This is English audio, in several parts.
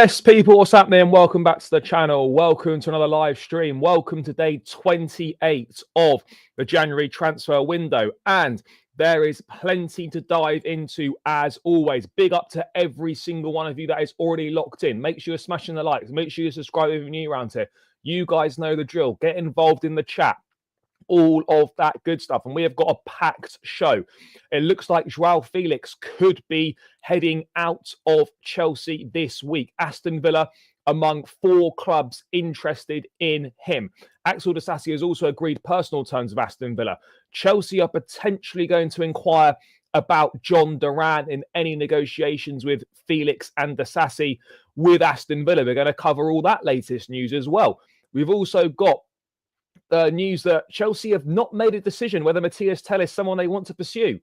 Yes, people, what's happening? Welcome back to the channel. Welcome to another live stream. Welcome to day 28 of the January transfer window. And there is plenty to dive into as always. Big up to every single one of you that is already locked in. Make sure you're smashing the likes. Make sure you subscribe if you're new around here. You guys know the drill. Get involved in the chat. All of that good stuff. And we have got a packed show. It looks like Joao Felix could be heading out of Chelsea this week. Aston Villa among 4 clubs interested in him. Axel Disasi has also agreed personal terms of Aston Villa. Chelsea are potentially going to inquire about Jhon Duran in any negotiations with Felix and Disasi with Aston Villa. We're going to cover all that latest news as well. We've also got news that Chelsea have not made a decision whether Matthias Tell is someone they want to pursue.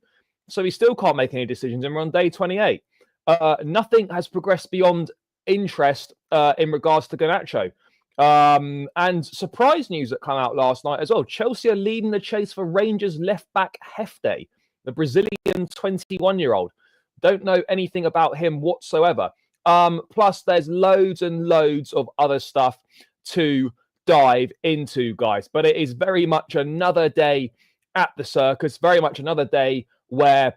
So he still can't make any decisions, and we're on day 28. Nothing has progressed beyond interest in regards to Garnacho. And surprise news that came out last night as well. Chelsea are leading the chase for Rangers left-back Hefte, the Brazilian 21-year-old. Don't know anything about him whatsoever. Plus, there's loads and loads of other stuff to dive into, guys. But it is very much another day at the circus, very much another day where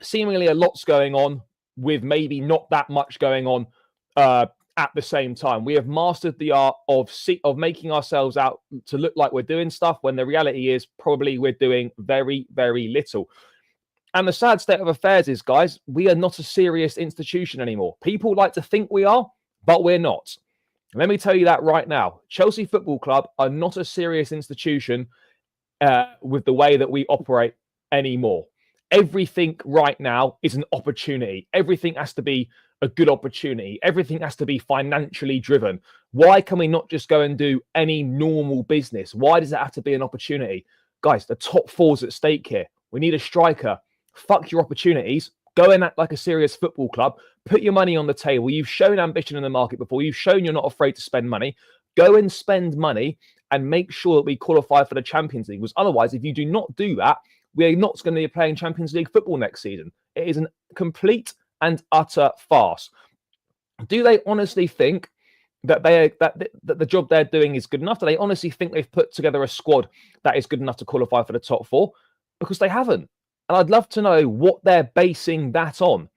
seemingly a lot's going on with maybe not that much going on at the same time. We have mastered the art of making ourselves out to look like we're doing stuff when the reality is probably we're doing very, very little. And the sad state of affairs is, guys, we are not a serious institution anymore. People like to think we are, but we're not. Let me tell you that right now. Chelsea Football Club are not a serious institution with the way that we operate anymore. Everything right now is an opportunity. Everything has to be a good opportunity. Everything has to be financially driven. Why can we not just go and do any normal business? Why does it have to be an opportunity? Guys, the top 4's at stake here. We need a striker. Fuck your opportunities. Go and act like a serious football club. Put your money on the table. You've shown ambition in the market before. You've shown you're not afraid to spend money. Go and spend money and make sure that we qualify for the Champions League. Because otherwise, if you do not do that, we are not going to be playing Champions League football next season. It is a complete and utter farce. Do they honestly think that the job they're doing is good enough? Do they honestly think they've put together a squad that is good enough to qualify for the top 4? Because they haven't. And I'd love to know what they're basing that on.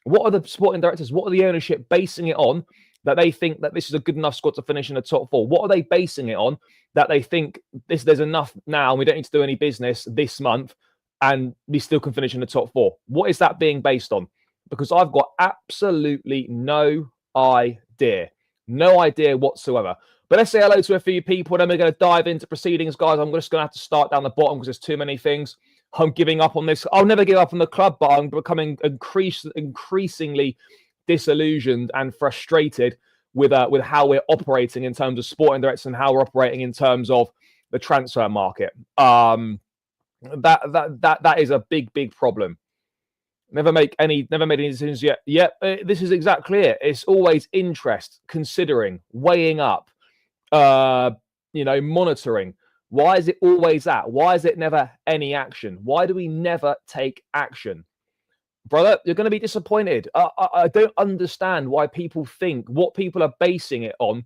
What are the sporting directors, what are the ownership basing it on that they think that this is a good enough squad to finish in the top 4? What are they basing it on that they think there's enough now and we don't need to do any business this month and we still can finish in the top 4? What is that being based on? Because I've got absolutely no idea. No idea whatsoever. But let's say hello to a few people, then we're going to dive into proceedings, guys. I'm just going to have to start down the bottom because there's too many things. I'm giving up on this. I'll never give up on the club, but I'm becoming increasingly disillusioned and frustrated with how we're operating in terms of sporting directors and how we're operating in terms of the transfer market. That is a big problem. Never made any decisions yet. Yep, this is exactly it. It's always interest, considering, weighing up, monitoring. Why is it always that? Why is it never any action? Why do we never take action? Brother, you're going to be disappointed. I don't understand why people think, what people are basing it on.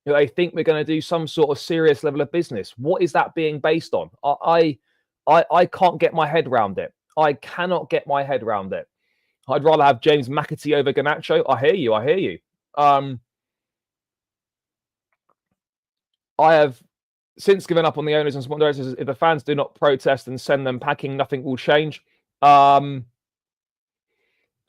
They think we're going to do some sort of serious level of business. What is that being based on? I can't get my head around it. I cannot get my head around it. I'd rather have James McAtee over Garnacho. I hear you. I have since given up on the owners and sponsors. If the fans do not protest and send them packing, nothing will change. If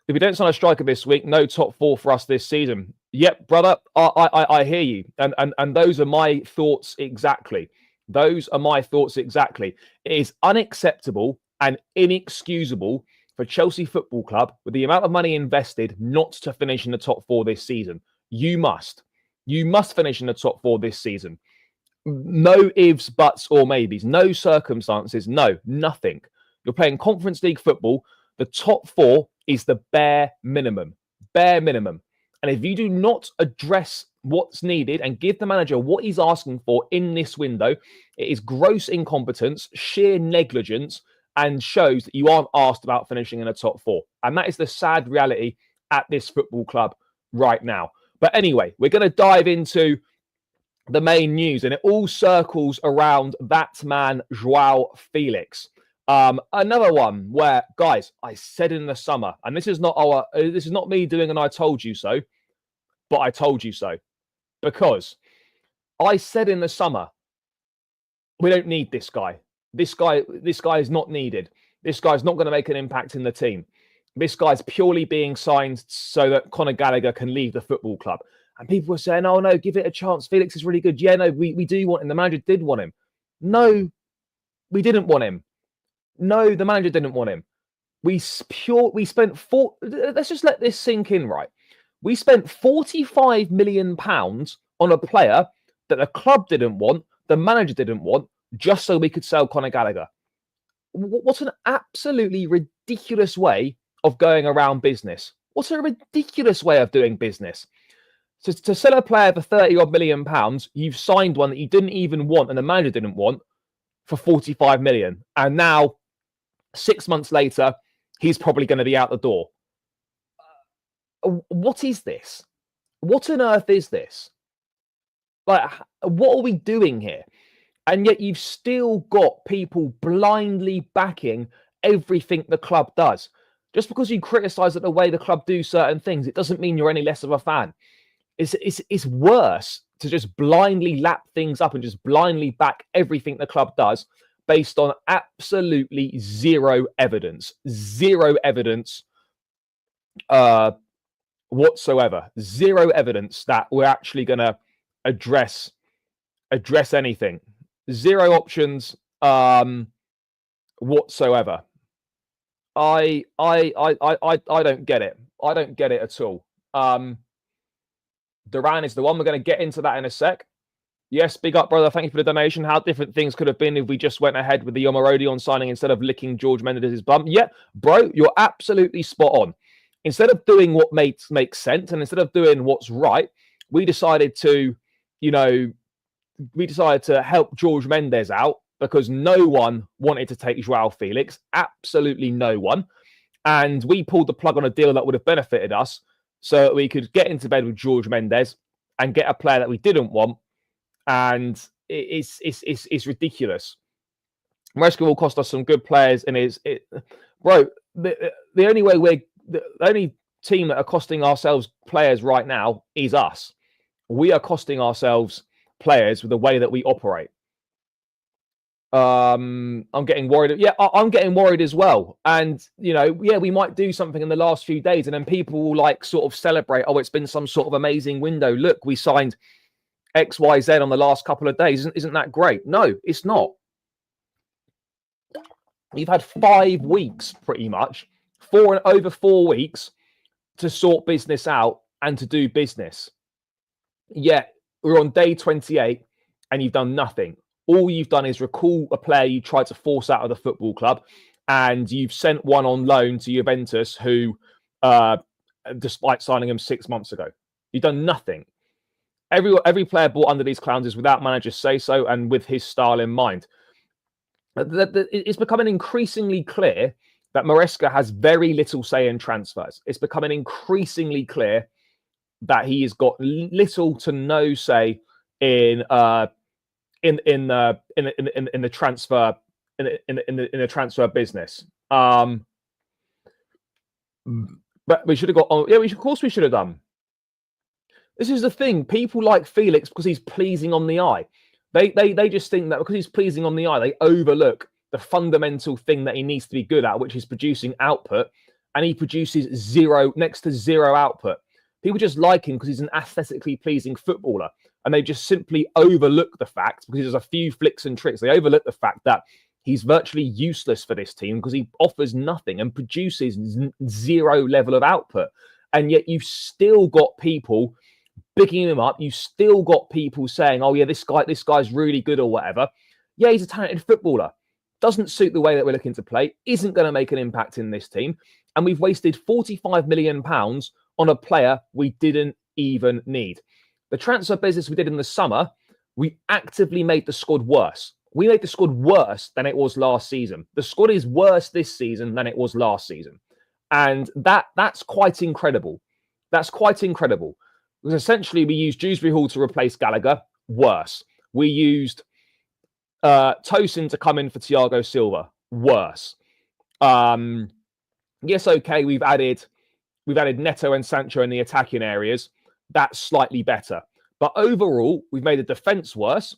we don't sign a striker this week, no top 4 for us this season. Yep, brother, I hear you. And those are my thoughts exactly. Those are my thoughts exactly. It is unacceptable and inexcusable for Chelsea Football Club, with the amount of money invested, not to finish in the top 4 this season. You must finish in the top 4 this season. No ifs, buts, or maybes. No circumstances. No, nothing. You're playing Conference League football. The top 4 is the bare minimum. Bare minimum. And if you do not address what's needed and give the manager what he's asking for in this window, it is gross incompetence, sheer negligence, and shows that you aren't asked about finishing in the top 4. And that is the sad reality at this football club right now. But anyway, we're going to dive into the main news, and it all circles around that man, Joao Felix. Another one where, guys, I said in the summer, and this is not me doing an I told you so, but I told you so, because I said in the summer, we don't need this guy. This guy is not needed. This guy's not going to make an impact in the team. This guy's purely being signed so that Conor Gallagher can leave the football club. And people were saying, oh, no, give it a chance. Felix is really good. Yeah, no, we do want him. The manager did want him. No, we didn't want him. No, the manager didn't want him. Let's just let this sink in, right? We spent £45 million on a player that the club didn't want, the manager didn't want, just so we could sell Conor Gallagher. What an absolutely ridiculous way of going around business. What a ridiculous way of doing business. So to sell a player for £30-odd million, you've signed one that you didn't even want and the manager didn't want for 45 million. And now, 6 months later, he's probably going to be out the door. What is this? What on earth is this? Like, what are we doing here? And yet you've still got people blindly backing everything the club does. Just because you criticise the way the club do certain things, it doesn't mean you're any less of a fan. It's worse to just blindly lap things up and just blindly back everything the club does based on absolutely zero evidence. Zero evidence whatsoever. Zero evidence that we're actually going to address anything. Zero options whatsoever. I don't get it. I don't get it at all. Duran is the one. We're going to get into that in a sec. Yes, big up, brother. Thank you for the donation. How different things could have been if we just went ahead with the Omarodion signing instead of licking George Mendes' bum. Yeah, bro, you're absolutely spot on. Instead of doing what makes sense and instead of doing what's right, we decided to, help George Mendes out because no one wanted to take Joao Felix. Absolutely no one. And we pulled the plug on a deal that would have benefited us so that we could get into bed with George Mendes and get a player that we didn't want. And it's ridiculous. Maresca will cost us some good players, and the only team that are costing ourselves players right now is us. We are costing ourselves players with the way that we operate. I'm getting worried. Yeah, I'm getting worried as well. And, we might do something in the last few days and then people will sort of celebrate. Oh, it's been some sort of amazing window. Look, we signed XYZ on the last couple of days. Isn't that great? No, it's not. You've had 5 weeks pretty much, over 4 weeks to sort business out and to do business. Yet we're on day 28 and you've done nothing. All you've done is recall a player you tried to force out of the football club, and you've sent one on loan to Juventus who, despite signing him 6 months ago, you've done nothing. Every player bought under these clowns is without manager's say-so and with his style in mind. It's becoming increasingly clear that Maresca has very little say in transfers. It's becoming increasingly clear that he has got little to no say in the transfer transfer business. But we should have got on. Yeah, of course we should have done. This is the thing. People like Felix because he's pleasing on the eye. They just think that because he's pleasing on the eye, they overlook the fundamental thing that he needs to be good at, which is producing output, and he produces next to zero output. People just like him because he's an aesthetically pleasing footballer, and they just simply overlook the fact, because there's a few flicks and tricks, they overlook the fact that he's virtually useless for this team because he offers nothing and produces zero level of output. And yet you've still got people picking him up. You've still got people saying, oh yeah, this guy's really good or whatever. Yeah, he's a talented footballer. Doesn't suit the way that we're looking to play. Isn't going to make an impact in this team. And we've wasted £45 million on a player we didn't even need. The transfer business we did in the summer, we actively made the squad worse. We made the squad worse than it was last season. The squad is worse this season than it was last season. And that's quite incredible. That's quite incredible. Because essentially we used Dewsbury Hall to replace Gallagher. Worse. We used Tosin to come in for Thiago Silva. Worse. Yes, okay, we've added Neto and Sancho in the attacking areas. That's slightly better. But overall, we've made the defence worse,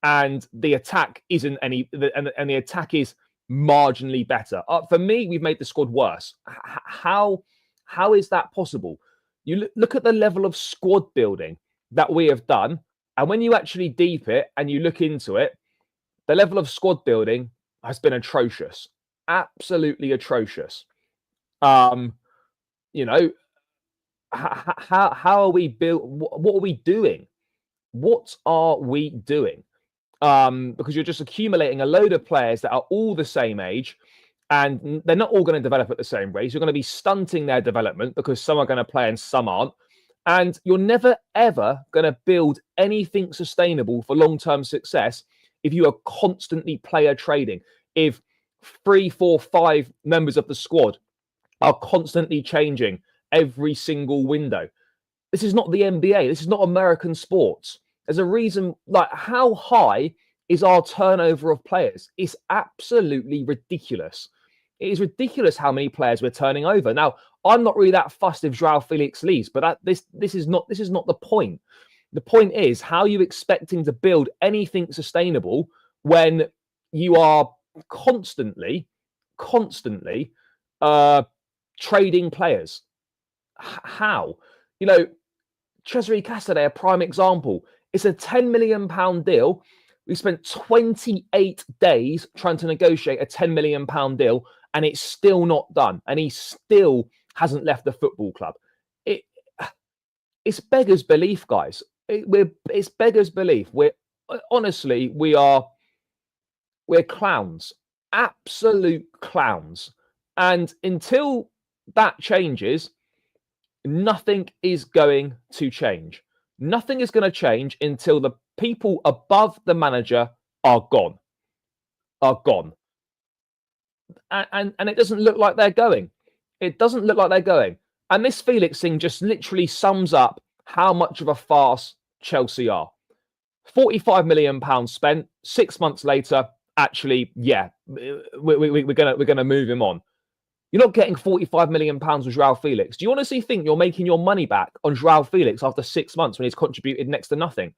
and the attack isn't any, and the attack is marginally better. For me, we've made the squad worse. How is that possible? You look at the level of squad building that we have done, and when you actually deep it and you look into it, the level of squad building has been atrocious, absolutely atrocious. You know, how are we built? What are we doing? What are we doing? Because you're just accumulating a load of players that are all the same age, and they're not all going to develop at the same rate. You're going to be stunting their development because some are going to play and some aren't. And you're never, ever going to build anything sustainable for long-term success if you are constantly player trading. If 3, 4, 5 members of the squad are constantly changing every single window. This is not the NBA. This is not American sports. There's a reason, like, how high is our turnover of players? It's absolutely ridiculous. It is ridiculous how many players we're turning over. Now, I'm not really that fussed if Joao Felix leaves, but this is not the point. The point is, how are you expecting to build anything sustainable when you are constantly trading players? How? You know, Cesare Casadei, a prime example. It's a £10 million deal. We spent 28 days trying to negotiate a £10 million deal, and it's still not done. And he still hasn't left the football club. It's beggars belief, guys. It's beggars belief. We're clowns, absolute clowns. And until that changes, nothing is going to change. Nothing is going to change until the people above the manager are gone. And it doesn't look like they're going. It doesn't look like they're going. And this Felix thing just literally sums up how much of a farce Chelsea are. £45 million spent. 6 months later, actually, yeah, we're gonna move him on. You're not getting £45 million with Joao Felix. Do you honestly think you're making your money back on Joao Felix after 6 months when he's contributed next to nothing?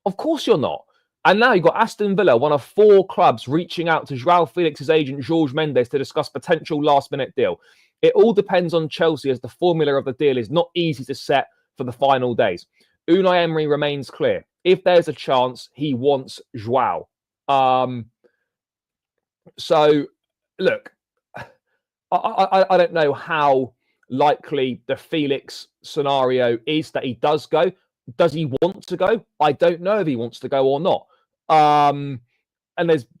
Of course you're not. And now you've got Aston Villa, one of 4 clubs, reaching out to Joao Felix's agent, Jorge Mendes, to discuss potential last-minute deal. It all depends on Chelsea, as the formula of the deal is not easy to set for the final days. Unai Emery remains clear. If there's a chance, he wants Joao. So, look, I don't know how likely the Felix scenario is that he does go. Does he want to go? I don't know if he wants to go or not. And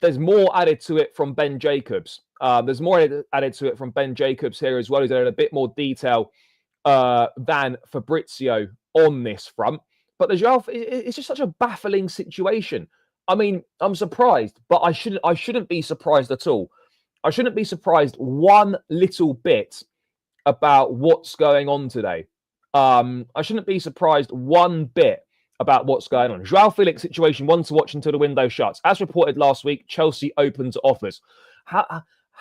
there's more added to it from Ben Jacobs. There's more added to it from Ben Jacobs here as well. He's in a bit more detail than Fabrizio on this front. But it's just such a baffling situation. I mean, I'm surprised, but I shouldn't be surprised at all. I shouldn't be surprised one little bit about what's going on today. I shouldn't be surprised one bit about what's going on. Joao Felix situation, one to watch until the window shuts. As reported last week, Chelsea open to offers. How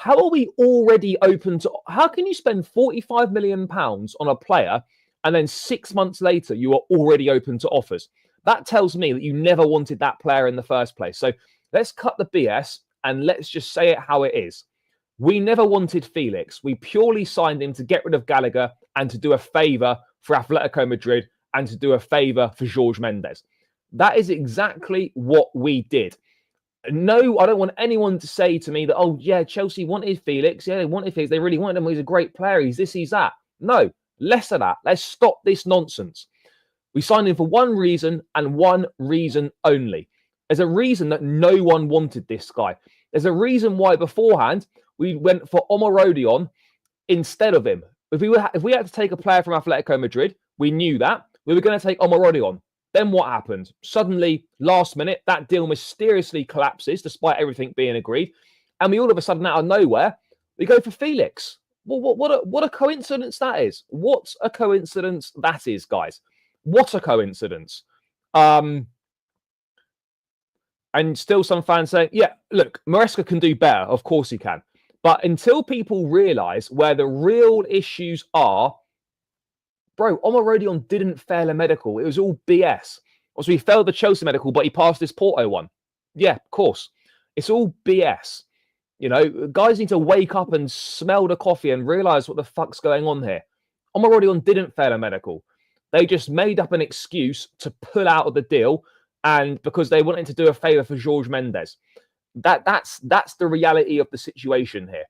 are we already open to... How can you spend £45 million on a player and then 6 months later you are already open to offers? That tells me that you never wanted that player in the first place. So let's cut the BS and let's just say it how it is. We never wanted Felix. We purely signed him to get rid of Gallagher and to do a favour for Atletico Madrid and to do a favour for Jorge Mendes. That is exactly what we did. No, I don't want anyone to say to me that, oh, yeah, Chelsea wanted Felix. Yeah, they wanted Felix. They really wanted him. He's a great player. He's this, he's that. No, less of that. Let's stop this nonsense. We signed him for one reason and one reason only. There's a reason that no one wanted this guy. There's a reason why beforehand we went for Omorodion instead of him. If we had to take a player from Atletico Madrid, we knew that. We were going to take Omorodion. Then what happened? Suddenly, last minute, that deal mysteriously collapses despite everything being agreed. And we all of a sudden, out of nowhere, we go for Felix. What a coincidence that is. What a coincidence that is, guys. What a coincidence. And still some fans saying, yeah, look, Maresca can do better. Of course he can. But until people realise where the real issues are, bro, Omarodion didn't fail a medical. It was all BS. Also, he failed the Chelsea medical, but he passed his Porto one. Yeah, of course. It's all BS. You know, guys need to wake up and smell the coffee and realise what the fuck's going on here. Omarodion didn't fail a medical. They just made up an excuse to pull out of the deal, and because they wanted to do a favour for Jorge Mendes. That's the reality of the situation here.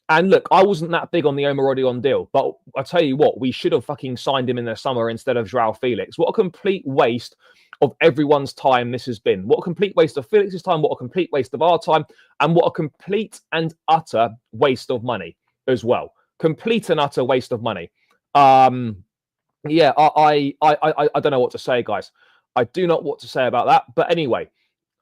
And look, I wasn't that big on the Omarodion deal, but I tell you what, we should have fucking signed him in the summer instead of Joao Felix. What a complete waste of everyone's time this has been. What a complete waste of Felix's time, what a complete waste of our time, and what a complete and utter waste of money as well. Complete and utter waste of money. Yeah, I don't know what to say, guys. I do not know what to say about that. But anyway,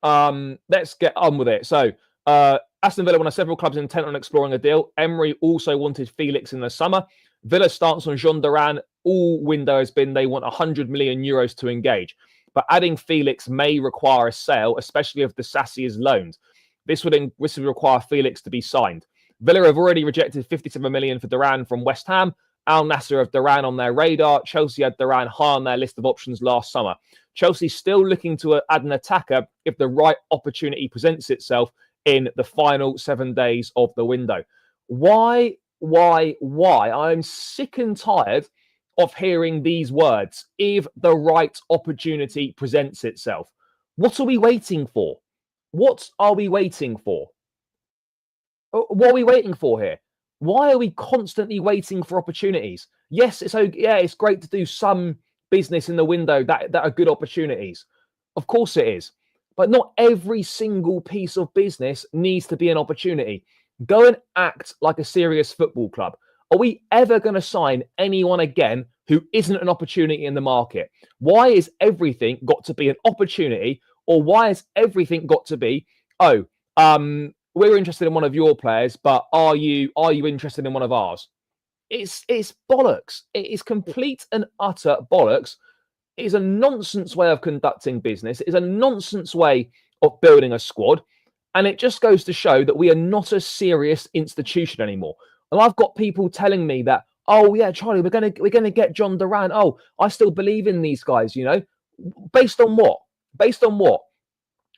let's get on with it. So, Aston Villa, one of several clubs intent on exploring a deal. Emery also wanted Felix in the summer. Villa starts on Jhon Duran. All window has been they want 100 million euros to engage. But adding Felix may require a sale, especially if the Disasi is loaned. This would require Felix to be signed. Villa have already rejected 57 million for Duran from West Ham. Al Nassr have Duran on their radar. Chelsea had Duran high on their list of options last summer. Chelsea still looking to add an attacker if the right opportunity presents itself in the final 7 days of the window. Why? I'm sick and tired of hearing these words. If the right opportunity presents itself. What are we waiting for? What are we waiting for? What are we waiting for here? Why are we constantly waiting for opportunities? Yes, it's great to do some business in the window that are good opportunities. Of course it is. But not every single piece of business needs to be an opportunity. Go and act like a serious football club. Are we ever going to sign anyone again who isn't an opportunity in the market? Why is everything got to be an opportunity? Or why has everything got to be, we're interested in one of your players, but are you interested in one of ours? It's bollocks. It is complete and utter bollocks. It is a nonsense way of conducting business. It is a nonsense way of building a squad. And it just goes to show that we are not a serious institution anymore. And I've got people telling me that, oh yeah, Charlie, we're gonna get Jhon Duran. Oh, I still believe in these guys, you know. Based on what? Based on what?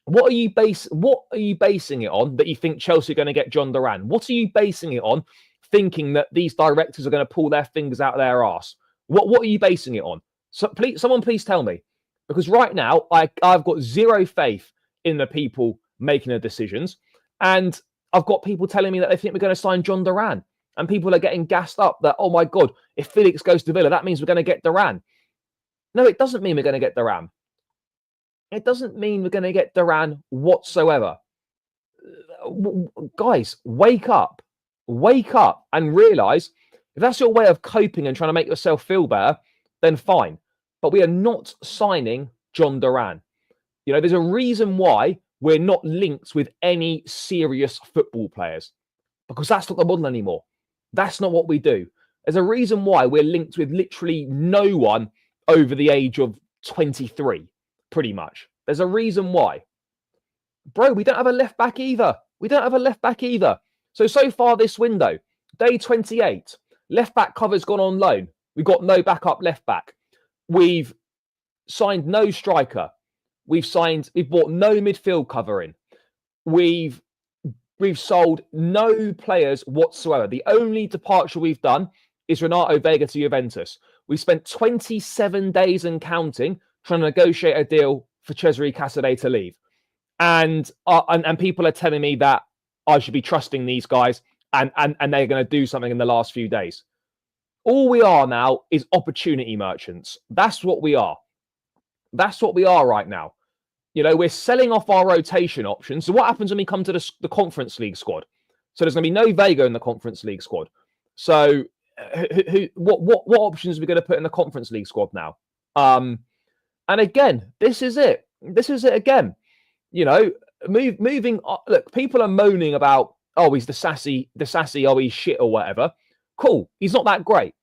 What are you basing it on that you think Chelsea are going to get Jhon Duran? What are you basing it on, thinking that these directors are going to pull their fingers out of their arse? What are you basing it on? So someone please tell me, because right now I've got zero faith in the people making the decisions, and I've got people telling me that they think we're going to sign Jhon Duran, and people are getting gassed up that, oh my god, if Felix goes to Villa, that means we're going to get Duran. No, it doesn't mean we're going to get Duran. It doesn't mean we're going to get Duran whatsoever. Guys, wake up and realise if that's your way of coping and trying to make yourself feel better, then fine. But we are not signing Jhon Duran. You know, there's a reason why we're not linked with any serious football players, because that's not the model anymore. That's not what we do. There's a reason why we're linked with literally no one over the age of 23. Pretty much. There's a reason why. Bro, we don't have a left back either. So far this window, day 28, left back cover's gone on loan. We've got no backup left back. We've signed no striker. We've bought no midfield cover in. We've sold no players whatsoever. The only departure we've done is Renato Vega to Juventus. We spent 27 days and counting trying to negotiate a deal for Cesare Casadei to leave. And people are telling me that I should be trusting these guys and they're going to do something in the last few days. All we are now is opportunity merchants. That's what we are. That's what we are right now. You know, we're selling off our rotation options. So what happens when we come to the Conference League squad? So there's going to be no Vega in the Conference League squad. So what options are we going to put in the Conference League squad now? And again, this is it. This is it again. You know, moving. Look, people are moaning about, oh, he's the sassy, oh, he's shit or whatever. Cool. He's not that great.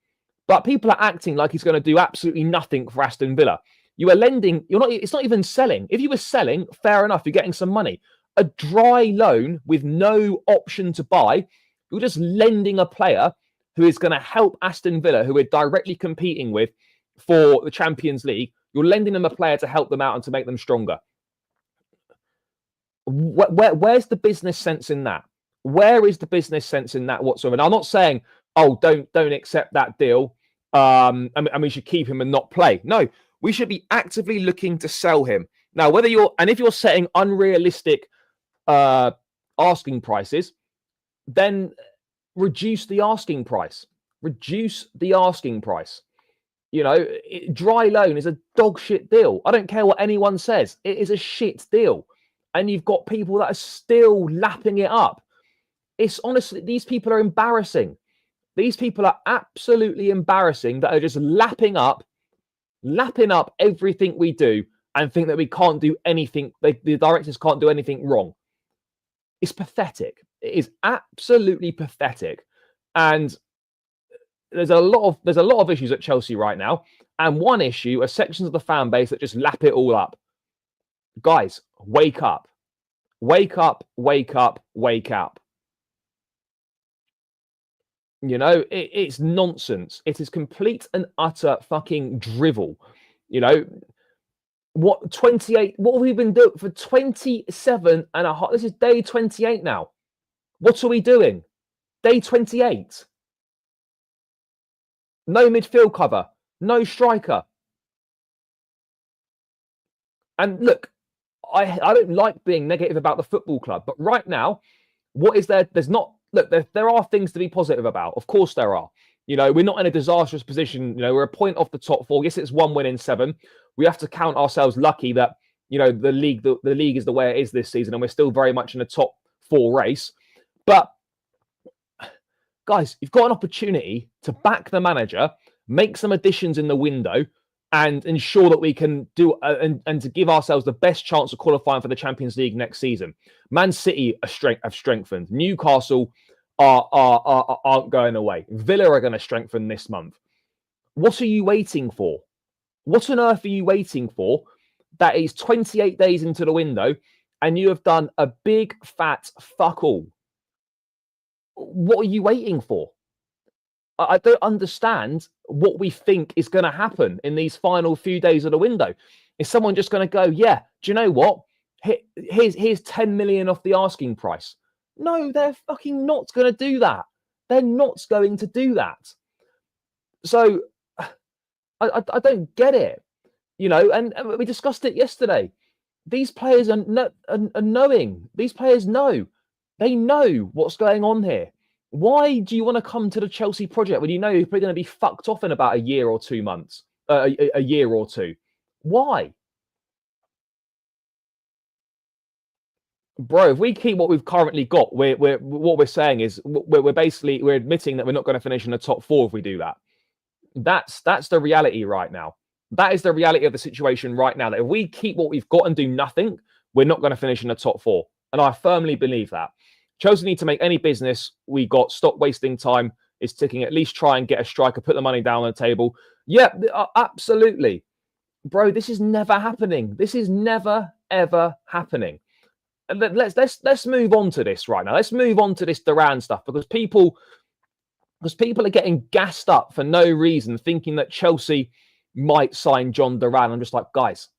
But people are acting like he's going to do absolutely nothing for Aston Villa. You are lending, you're not, it's not even selling. If you were selling, fair enough, you're getting some money. A dry loan with no option to buy, you're just lending a player who is going to help Aston Villa, who we're directly competing with for the Champions League. You're lending them a player to help them out and to make them stronger. Where's the business sense in that? Where is the business sense in that whatsoever? And I'm not saying, oh, don't accept that deal. And we should keep him and not play. No, we should be actively looking to sell him. Now, if you're setting unrealistic asking prices, then reduce the asking price. Reduce the asking price. You know, dry loan is a dog shit deal. I don't care what anyone says. It is a shit deal. And you've got people that are still lapping it up. It's honestly, these people are embarrassing. These people are absolutely embarrassing that are just lapping up everything we do and think that we can't do anything. The directors can't do anything wrong. It's pathetic. It is absolutely pathetic. And there's a lot of issues at Chelsea right now. And one issue are sections of the fan base that just lap it all up. Guys, wake up. Wake up, wake up, wake up. You know, it's nonsense. It is complete and utter fucking drivel. You know, what have we been doing for 27 and a half? This is day 28 now. What are we doing? Day 28. No midfield cover, no striker. And look, I don't like being negative about the football club, but right now, what is there? There are things to be positive about. Of course there are. You know, we're not in a disastrous position. You know, we're a point off the top four. Yes, it's 1 win in 7. We have to count ourselves lucky that, you know, the league is the way it is this season, and we're still very much in the top 4 race. But guys, you've got an opportunity to back the manager, make some additions in the window, and ensure that we can do and to give ourselves the best chance of qualifying for the Champions League next season. Man City have strengthened. Newcastle aren't going away. Villa are going to strengthen this month. What are you waiting for? What on earth are you waiting for? That is 28 days into the window, and you have done a big fat fuck all. What are you waiting for? I don't understand what we think is going to happen in these final few days of the window. Is someone just going to go, yeah, do you know what? Here's 10 million off the asking price. No, they're fucking not going to do that. They're not going to do that. So I don't get it, you know, and we discussed it yesterday. These players are knowing. These players know. They know what's going on here. Why do you want to come to the Chelsea project when you know you're probably going to be fucked off in about a year or 2 months? A year or two. Why? Bro, if we keep what we've currently got, what we're saying is we're admitting that we're not going to finish in the top 4 if we do that. That's the reality right now. That is the reality of the situation right now. That if we keep what we've got and do nothing, we're not going to finish in the top 4. And I firmly believe that. Chelsea need to make any business we got. Stop wasting time. Is ticking. At least try and get a striker. Put the money down on the table. Yeah, absolutely, bro. This is never happening. This is never ever happening. And let's move on to this right now. Let's move on to this Duran stuff because people are getting gassed up for no reason, thinking that Chelsea might sign Jhon Duran. I'm just like, guys,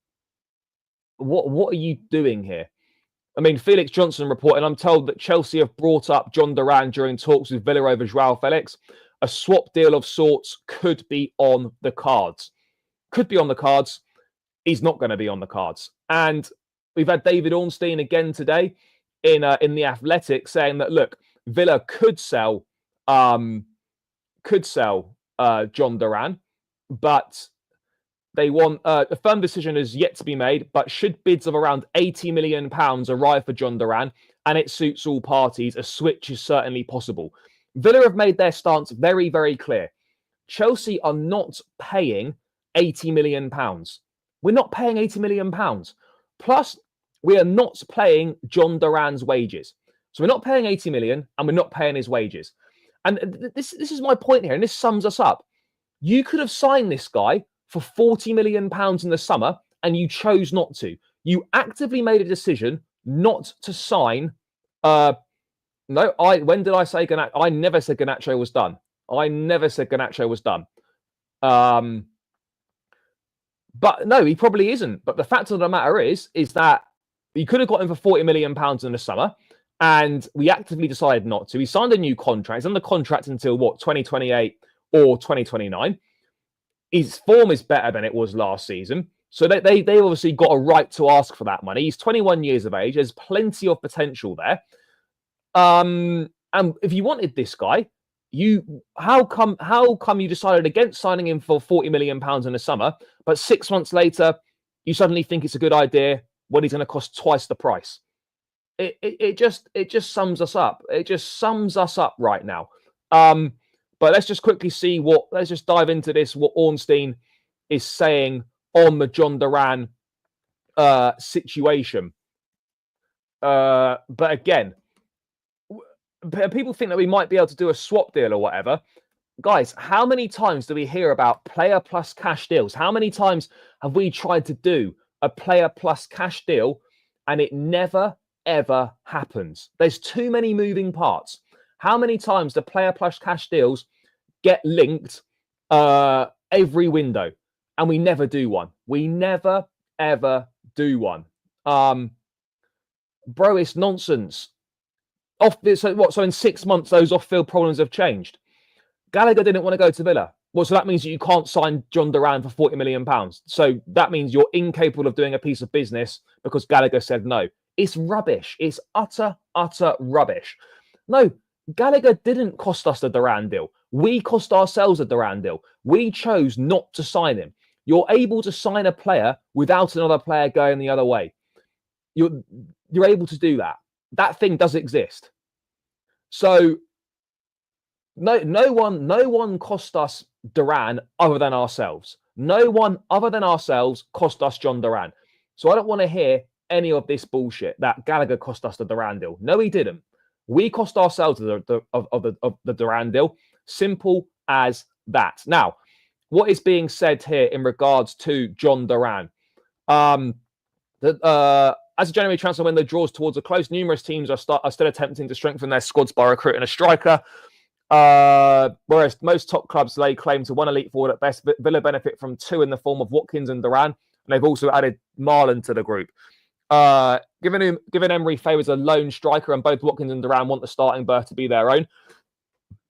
what are you doing here? I mean, Felix Johnson reported, I'm told that Chelsea have brought up Jhon Duran during talks with Villa over Joao Felix. A swap deal of sorts could be on the cards. Could be on the cards. He's not going to be on the cards. And we've had David Ornstein again today in the Athletic saying that, look, Villa could sell Jhon Duran, but they want a firm decision is yet to be made, but should bids of around £80 million arrive for Jhon Duran and it suits all parties, a switch is certainly possible. Villa have made their stance very, very clear. Chelsea are not paying £80 million. We're not paying £80 million. Plus, we are not paying Jhon Duran's wages. So we're not paying 80 million and we're not paying his wages. And this is my point here, and this sums us up. You could have signed this guy for £40 million in the summer, and you chose not to. You actively made a decision not to sign. When did I say Garnacho? I never said Garnacho was done. I never said Garnacho was done. But no, he probably isn't. But the fact of the matter is that you could have got him for £40 million in the summer, and we actively decided not to. He signed a new contract. He's on the contract until 2028 or 2029. His form is better than it was last season. So they obviously got a right to ask for that money. He's 21 years of age. There's plenty of potential there. And if you wanted this guy, how come you decided against signing him for £40 million in the summer, but 6 months later you suddenly think it's a good idea when he's going to cost twice the price? It just sums us up. It just sums us up right now. But let's just quickly see let's just dive into this, what Ornstein is saying on the Jhon Duran situation. But again, people think that we might be able to do a swap deal or whatever. Guys, how many times do we hear about player plus cash deals? How many times have we tried to do a player plus cash deal and it never, ever happens? There's too many moving parts. How many times do player plus cash deals get linked every window and we never do one? We never, ever do one. Bro, it's nonsense. So in 6 months, those off-field problems have changed. Gallagher didn't want to go to Villa. Well, so that means that you can't sign Jhon Duran for £40 million. So that means you're incapable of doing a piece of business because Gallagher said no. It's rubbish. It's utter rubbish. No, Gallagher didn't cost us the Duran deal. We cost ourselves a Duran deal. We chose not to sign him. You're able to sign a player without another player going the other way. You're able to do that. That thing does exist. So no one cost us Duran other than ourselves. No one other than ourselves cost us Jhon Duran. So I don't want to hear any of this bullshit that Gallagher cost us the Duran deal. No, he didn't. We cost ourselves the Duran deal. Simple as that. Now, what is being said here in regards to Jhon Duran? As a January transfer window draws towards a close, numerous teams are still attempting to strengthen their squads by recruiting a striker. Whereas most top clubs lay claim to one elite forward at best, Villa benefit from two in the form of Watkins and Duran, and they've also added Marlon to the group. Given Emery favours a lone striker and both Watkins and Duran want the starting berth to be their own,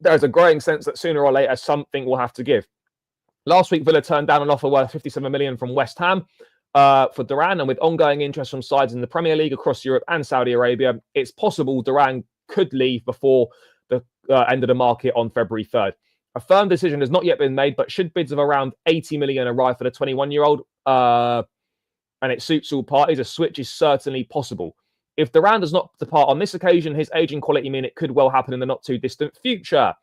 there's a growing sense that sooner or later something will have to give. Last week, Villa turned down an offer worth £57 million from West Ham for Duran, and with ongoing interest from sides in the Premier League across Europe and Saudi Arabia, it's possible Duran could leave before the end of the market on February 3rd. A firm decision has not yet been made, but should bids of around £80 million arrive for the 21-year-old, and it suits all parties, a switch is certainly possible. If Duran does not depart on this occasion, his aging quality mean it could well happen in the not-too-distant future.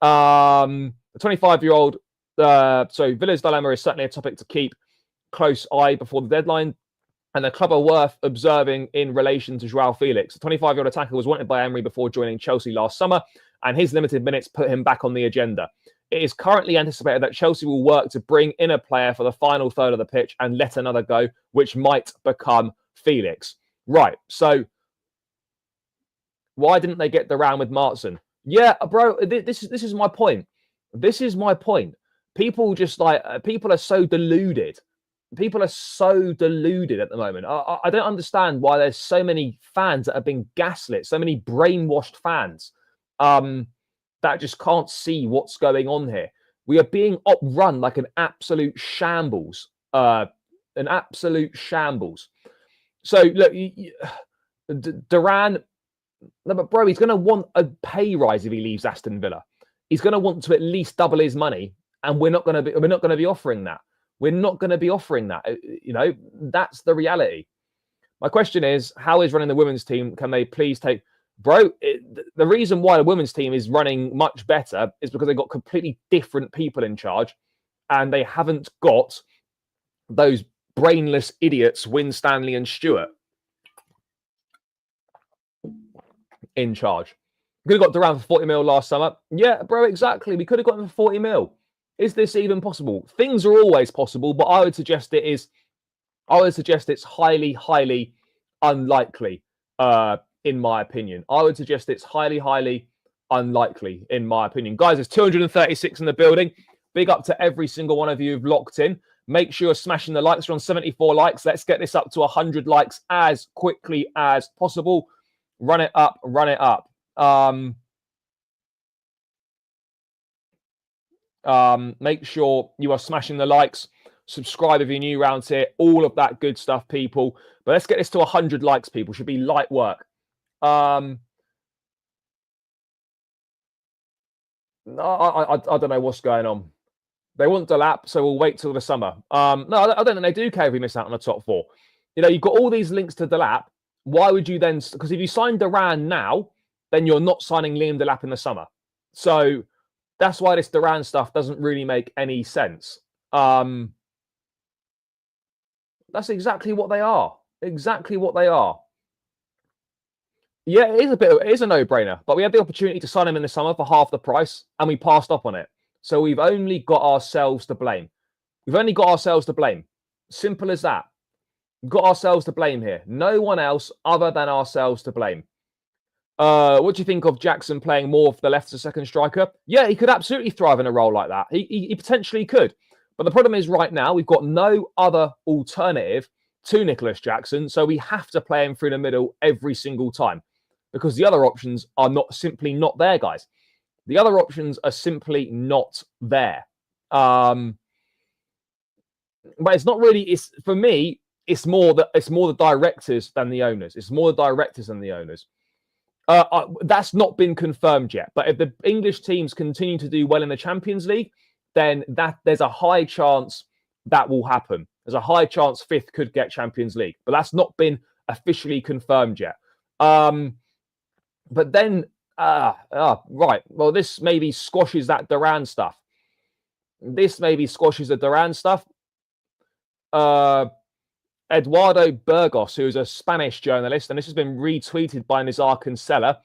The 25-year-old, Villa's dilemma is certainly a topic to keep close eye before the deadline, and the club are worth observing in relation to Joao Felix. The 25-year-old attacker was wanted by Emery before joining Chelsea last summer, and his limited minutes put him back on the agenda. It is currently anticipated that Chelsea will work to bring in a player for the final third of the pitch and let another go, which might become Felix. Right, so why didn't they get Duran with Martson? Yeah, bro, this is my point. This is my point. People are so deluded. People are so deluded at the moment. I don't understand why there's so many fans that have been gaslit, so many brainwashed fans that just can't see what's going on here. We are being outrun like an absolute shambles. An absolute shambles. So, look, Duran, no, but bro, he's going to want a pay rise if he leaves Aston Villa. He's going to want to at least double his money, and we're not going to be offering that. We're not going to be offering that. You know, that's the reality. My question is, how is running the women's team? Can they please take... Bro, the reason why the women's team is running much better is because they've got completely different people in charge, and they haven't got those brainless idiots, Win Stanley and Stewart, in charge. We could have got Duran for 40 mil last summer. Yeah, bro, exactly. We could have got him for 40 mil. Is this even possible? Things are always possible, but I would suggest it's highly, highly unlikely, in my opinion. I would suggest it's highly, highly unlikely, in my opinion. Guys, there's 236 in the building. Big up to every single one of you who've locked in. Make sure you're smashing the likes. We're on 74 likes. Let's get this up to 100 likes as quickly as possible. Run it up, run it up. Make sure you are smashing the likes. Subscribe if you're new around here. All of that good stuff, people. But let's get this to 100 likes, people. Should be light work. I don't know what's going on. They want the lap, so we'll wait till the summer. No, I don't think they do care if we miss out on the top four. You know, you've got all these links to the lap. Why would you then? Because if you sign Duran now, then you're not signing Liam Delap in the summer. So that's why this Duran stuff doesn't really make any sense. That's exactly what they are. Exactly what they are. Yeah, it is a no-brainer. But we had the opportunity to sign him in the summer for half the price, and we passed up on it. So we've only got ourselves to blame. We've only got ourselves to blame. Simple as that. We've got ourselves to blame here. No one else other than ourselves to blame. What do you think of Jackson playing more of the left as a second striker? Yeah, he could absolutely thrive in a role like that. He potentially could. But the problem is right now, we've got no other alternative to Nicholas Jackson. So we have to play him through the middle every single time because the other options are simply not there, guys. The other options are simply not there. But it's not really. For me. It's more the directors than the owners. It's more the directors than the owners. That's not been confirmed yet. But if the English teams continue to do well in the Champions League, then there's a high chance that will happen. There's a high chance Fifth could get Champions League, but that's not been officially confirmed yet. But then, right. Well, this maybe squashes that Duran stuff. This maybe squashes the Duran stuff. Eduardo Burgos, who is a Spanish journalist, and this has been retweeted by Nizar Kinsella.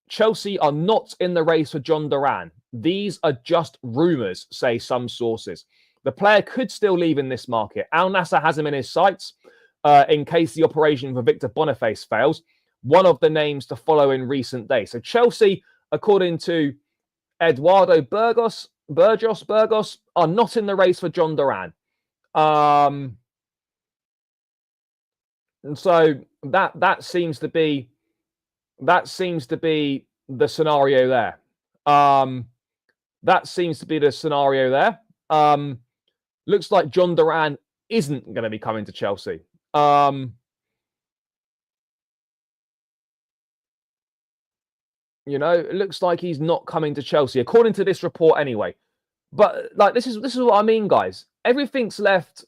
Chelsea are not in the race for Jhon Duran. These are just rumours, say some sources. The player could still leave in this market. Al Nassr has him in his sights in case the operation for Victor Boniface fails. One of the names to follow in recent days. So Chelsea, according to Eduardo Burgos, are not in the race for Jhon Duran. And so that seems to be the scenario there. That seems to be the scenario there. Looks like Jhon Duran isn't going to be coming to Chelsea. You know, it looks like he's not coming to Chelsea, according to this report anyway. But like this is what I mean, guys. Everything's left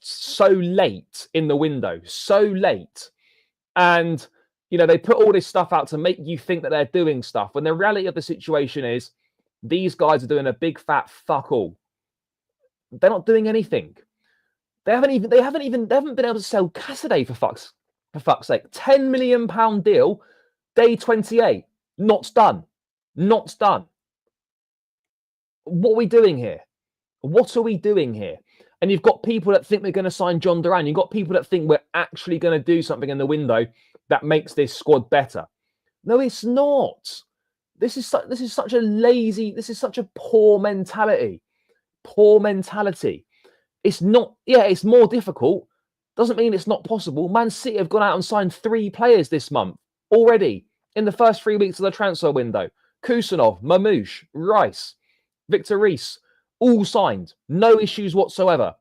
so late in the window, so late. And, you know, they put all this stuff out to make you think that they're doing stuff. When the reality of the situation is these guys are doing a big fat fuck all. They're not doing anything. They haven't been able to sell Cassidy for fuck's sake. £10 million deal, day 28. Not done. Not done. What are we doing here? What are we doing here? And you've got people that think we're going to sign Jhon Duran. You've got people that think we're actually going to do something in the window that makes this squad better. No, it's not. This is such a poor mentality. Poor mentality. It's not. Yeah, it's more difficult. Doesn't mean it's not possible. Man City have gone out and signed 3 players this month already in the first 3 weeks of the transfer window. Kusanov, Mamouche, Rice, Victor Reis. All signed. No issues whatsoever.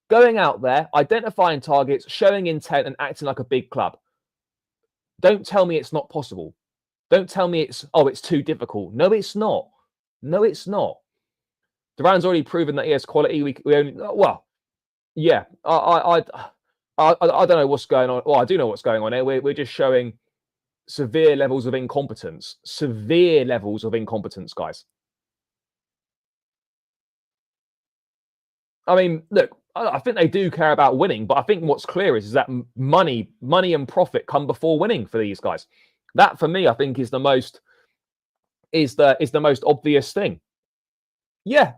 Going out there, identifying targets, showing intent, and acting like a big club. Don't tell me it's not possible. Don't tell me it's too difficult. No, it's not. No, it's not. Duran's already proven that he has quality. We only I don't know what's going on. Well, I do know what's going on here. We're just showing severe levels of incompetence. Severe levels of incompetence, guys. I mean, look, I think they do care about winning, but I think what's clear is that money and profit come before winning for these guys. That, for me, I think is the most is the most obvious thing. Yeah,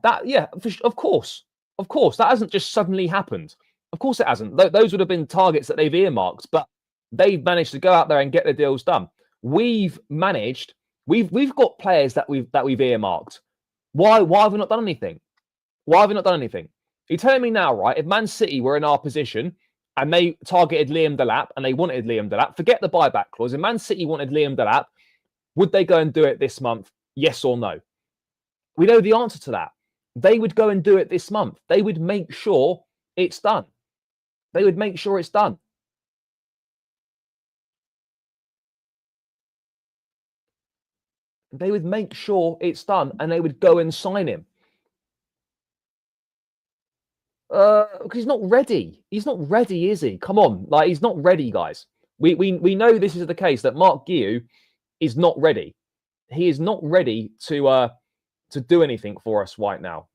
of course. Of course. That hasn't just suddenly happened. Of course it hasn't. Those would have been targets that they've earmarked, but they've managed to go out there and get the deals done. We've got players that we've earmarked. Why have we not done anything? Why have we not done anything? You're telling me now, right? If Man City were in our position and they targeted Liam Delap and they wanted Liam Delap, forget the buyback clause. If Man City wanted Liam Delap, would they go and do it this month? Yes or no? We know the answer to that. They would go and do it this month. They would make sure it's done. They would make sure it's done. They would make sure it's done and they would go and sign him. Because he's not ready. He's not ready, is he? Come on. Like, he's not ready, guys. We know this is the case, that Mark Guiu is not ready. He is not ready to do anything for us right now.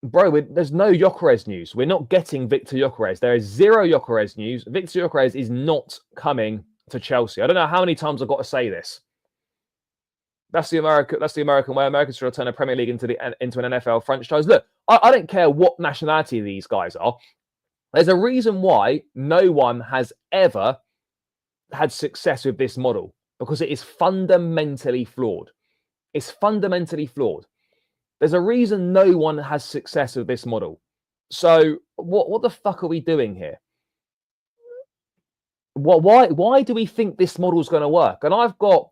Bro, there's no Gyökeres news. We're not getting Victor Gyökeres. There is zero Gyökeres news. Victor Gyökeres is not coming to Chelsea. I don't know how many times I've got to say this. That's the American way. Americans should turn a Premier League into an NFL franchise. Look, I don't care what nationality these guys are. There's a reason why no one has ever had success with this model, because it is fundamentally flawed. It's fundamentally flawed. There's a reason no one has success with this model. So what the fuck are we doing here? Why do we think this model is going to work? And I've got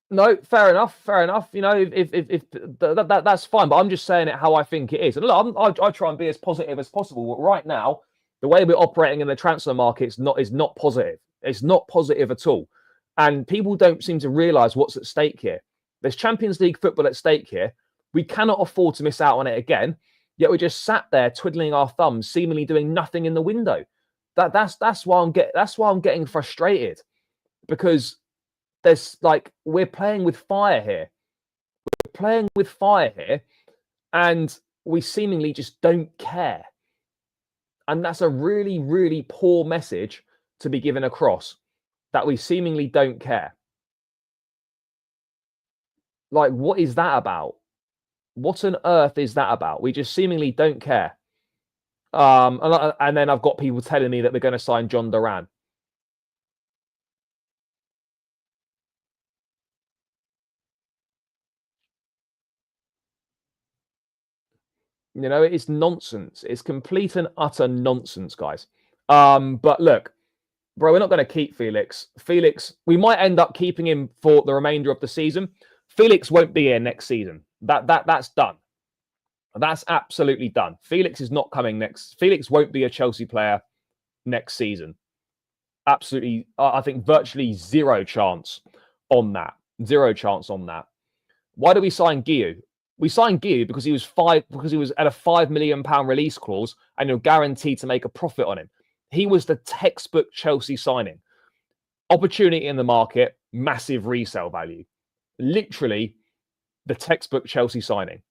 no, fair enough. You know, if that's fine, but I'm just saying it how I think it is. And look, I try and be as positive as possible. But right now, the way we're operating in the transfer market is not positive. It's not positive at all. And people don't seem to realise what's at stake here. There's Champions League football at stake here. We cannot afford to miss out on it again. Yet we just sat there twiddling our thumbs, seemingly doing nothing in the window. That's why I'm getting frustrated, because there's we're playing with fire here. We're playing with fire here, and we seemingly just don't care. And that's a really, really poor message to be given across, that we seemingly don't care. Like, what is that about? What on earth is that about? We just seemingly don't care. And then I've got people telling me that we're going to sign Jhon Duran. You know, it's nonsense. It's complete and utter nonsense, guys. But look, bro, we're not going to keep Felix. Felix, we might end up keeping him for the remainder of the season. Felix won't be here next season. That's done. That's absolutely done. Felix is not coming next. Felix won't be a Chelsea player next season. Absolutely, I think virtually zero chance on that. Zero chance on that. Why do we sign Guiu? We signed Guiu because he was at a £5 million release clause, and you're guaranteed to make a profit on him. He was the textbook Chelsea signing. Opportunity in the market, massive resale value. Literally the textbook Chelsea signing.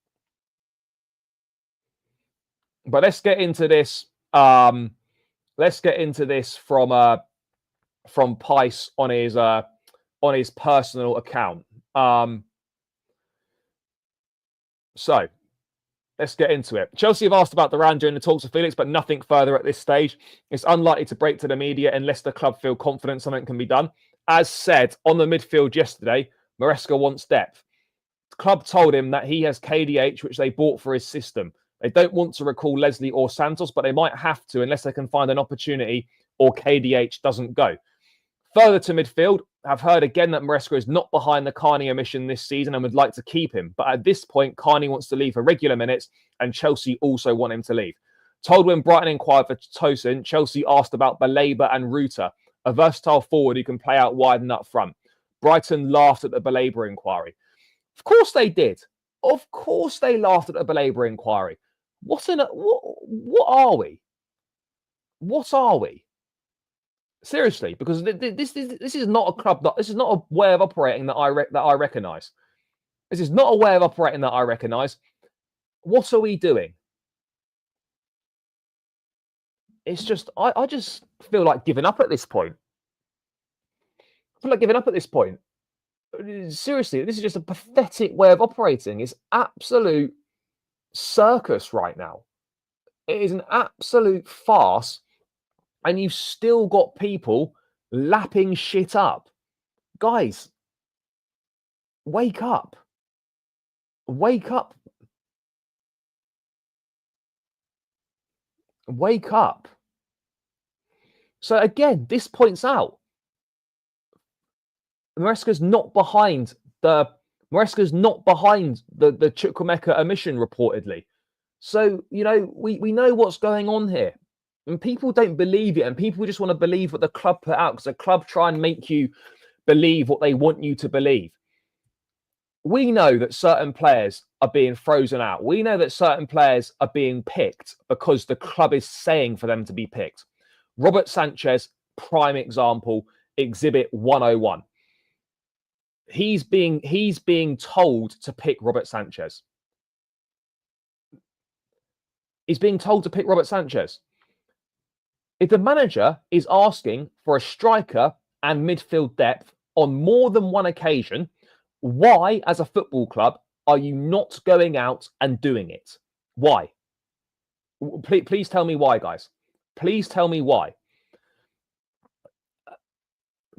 But let's get into this. Let's get into this from Pice on his personal account. So let's get into it. Chelsea have asked about Duran during the talks with Felix, but nothing further at this stage. It's unlikely to break to the media unless the club feel confident something can be done. As said on the midfield yesterday, Maresca wants depth. The club told him that he has KDH, which they bought for his system. They don't want to recall Leslie or Santos, but they might have to unless they can find an opportunity or KDH doesn't go. Further to midfield, I've heard again that Maresca is not behind the Carney omission this season and would like to keep him. But at this point, Carney wants to leave for regular minutes and Chelsea also want him to leave. Told when Brighton inquired for Tosin, Chelsea asked about Baleba and Ruta, a versatile forward who can play out wide and up front. Brighton laughed at the Baleba inquiry. Of course they did. Of course they laughed at the Baleba inquiry. What are we? What are we? Seriously, because this is not a club. This is not a way of operating that I recognise. This is not a way of operating that I recognise. What are we doing? It's just, I just feel like giving up at this point. I feel like giving up at this point. Seriously, this is just a pathetic way of operating. It's absolute circus right now. It is an absolute farce. And you've still got people lapping shit up. Guys, wake up. Wake up. Wake up. So again, this points out Maresca's not behind the Chukwuemeka omission reportedly. So, you know, we know what's going on here. And people don't believe it, and people just want to believe what the club put out, because the club try and make you believe what they want you to believe. We know that certain players are being frozen out. We know that certain players are being picked because the club is saying for them to be picked. Robert Sanchez, prime example, exhibit 101. He's being told to pick Robert Sanchez. He's being told to pick Robert Sanchez. If the manager is asking for a striker and midfield depth on more than one occasion, why, as a football club, are you not going out and doing it? Why? Please tell me why, guys. Please tell me why.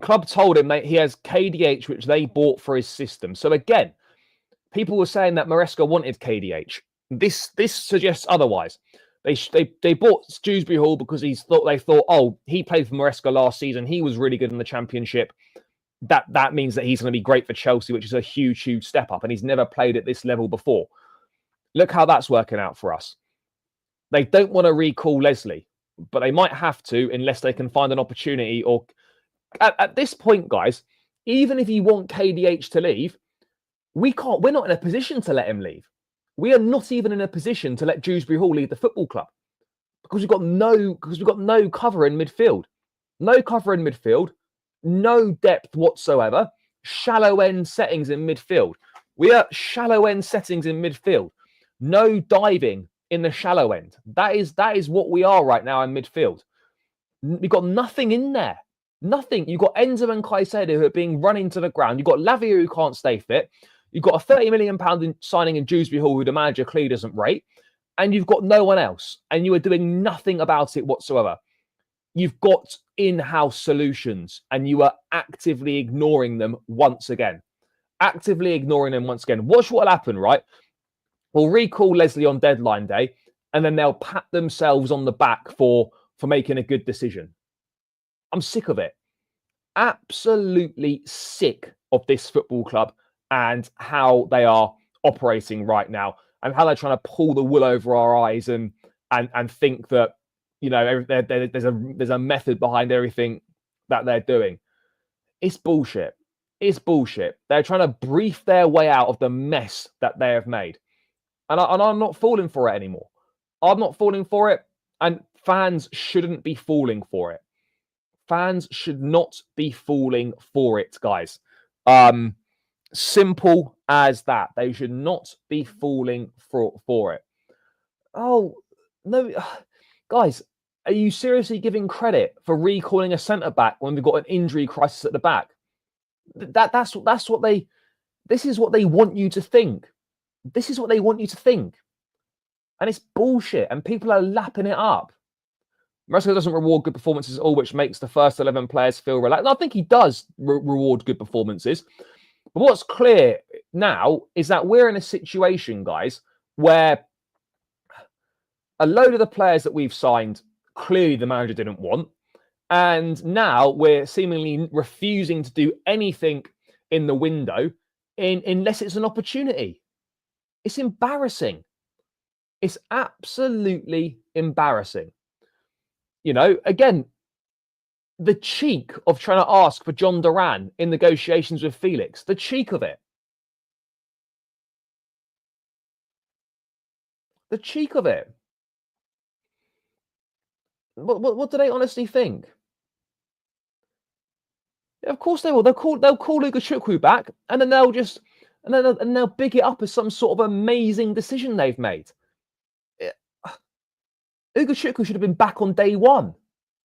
Club told him that he has KDH, which they bought for his system. So again, people were saying that Maresca wanted KDH. This suggests otherwise. They bought Dewsbury Hall because they thought, oh, he played for Maresca last season. He was really good in the Championship. That means that he's going to be great for Chelsea, which is a huge step up. And he's never played at this level before. Look how that's working out for us. They don't want to recall Leslie, but they might have to unless they can find an opportunity. Or at this point, guys, even if you want KDH to leave, we're not in a position to let him leave. We are not even in a position to let Dewsbury Hall leave the football club because we've got no cover in midfield. No cover in midfield, no depth whatsoever. Shallow end settings in midfield. We are shallow end settings in midfield. No diving in the shallow end. That is what we are right now in midfield. We've got nothing in there. Nothing. You've got Enzo and Caicedo who are being run into the ground. You've got Lavia who can't stay fit. You've got a £30 million signing in Dewsbury Hall who the manager clearly doesn't rate. And you've got no one else. And you are doing nothing about it whatsoever. You've got in-house solutions and you are actively ignoring them once again. Actively ignoring them once again. Watch what will happen, right? We'll recall Leslie on deadline day and then they'll pat themselves on the back for making a good decision. I'm sick of it. Absolutely sick of this football club and how they are operating right now and how they're trying to pull the wool over our eyes and think that, you know, there's a method behind everything that they're doing. It's bullshit. It's bullshit. They're trying to brief their way out of the mess that they have made. And I'm not falling for it anymore. I'm not falling for it. And fans shouldn't be falling for it. Fans should not be falling for it, guys. Simple as that. They should not be falling for it. Oh, no. Guys, are you seriously giving credit for recalling a centre-back when we've got an injury crisis at the back? This is what they want you to think. This is what they want you to think. And it's bullshit. And people are lapping it up. Maresca doesn't reward good performances at all, which makes the first 11 players feel relaxed. And I think he does reward good performances. But what's clear now is that we're in a situation, guys, where a load of the players that we've signed, clearly the manager didn't want. And now we're seemingly refusing to do anything in the window unless it's an opportunity. It's embarrassing. It's absolutely embarrassing. You know, again, the cheek of trying to ask for Jhon Duran in negotiations with Felix. The cheek of it. The cheek of it. What do they honestly think? Yeah, of course they will. They'll call Ugachukwu back, and then they'll big it up as some sort of amazing decision they've made. Ugo Ugochukwu should have been back on day one.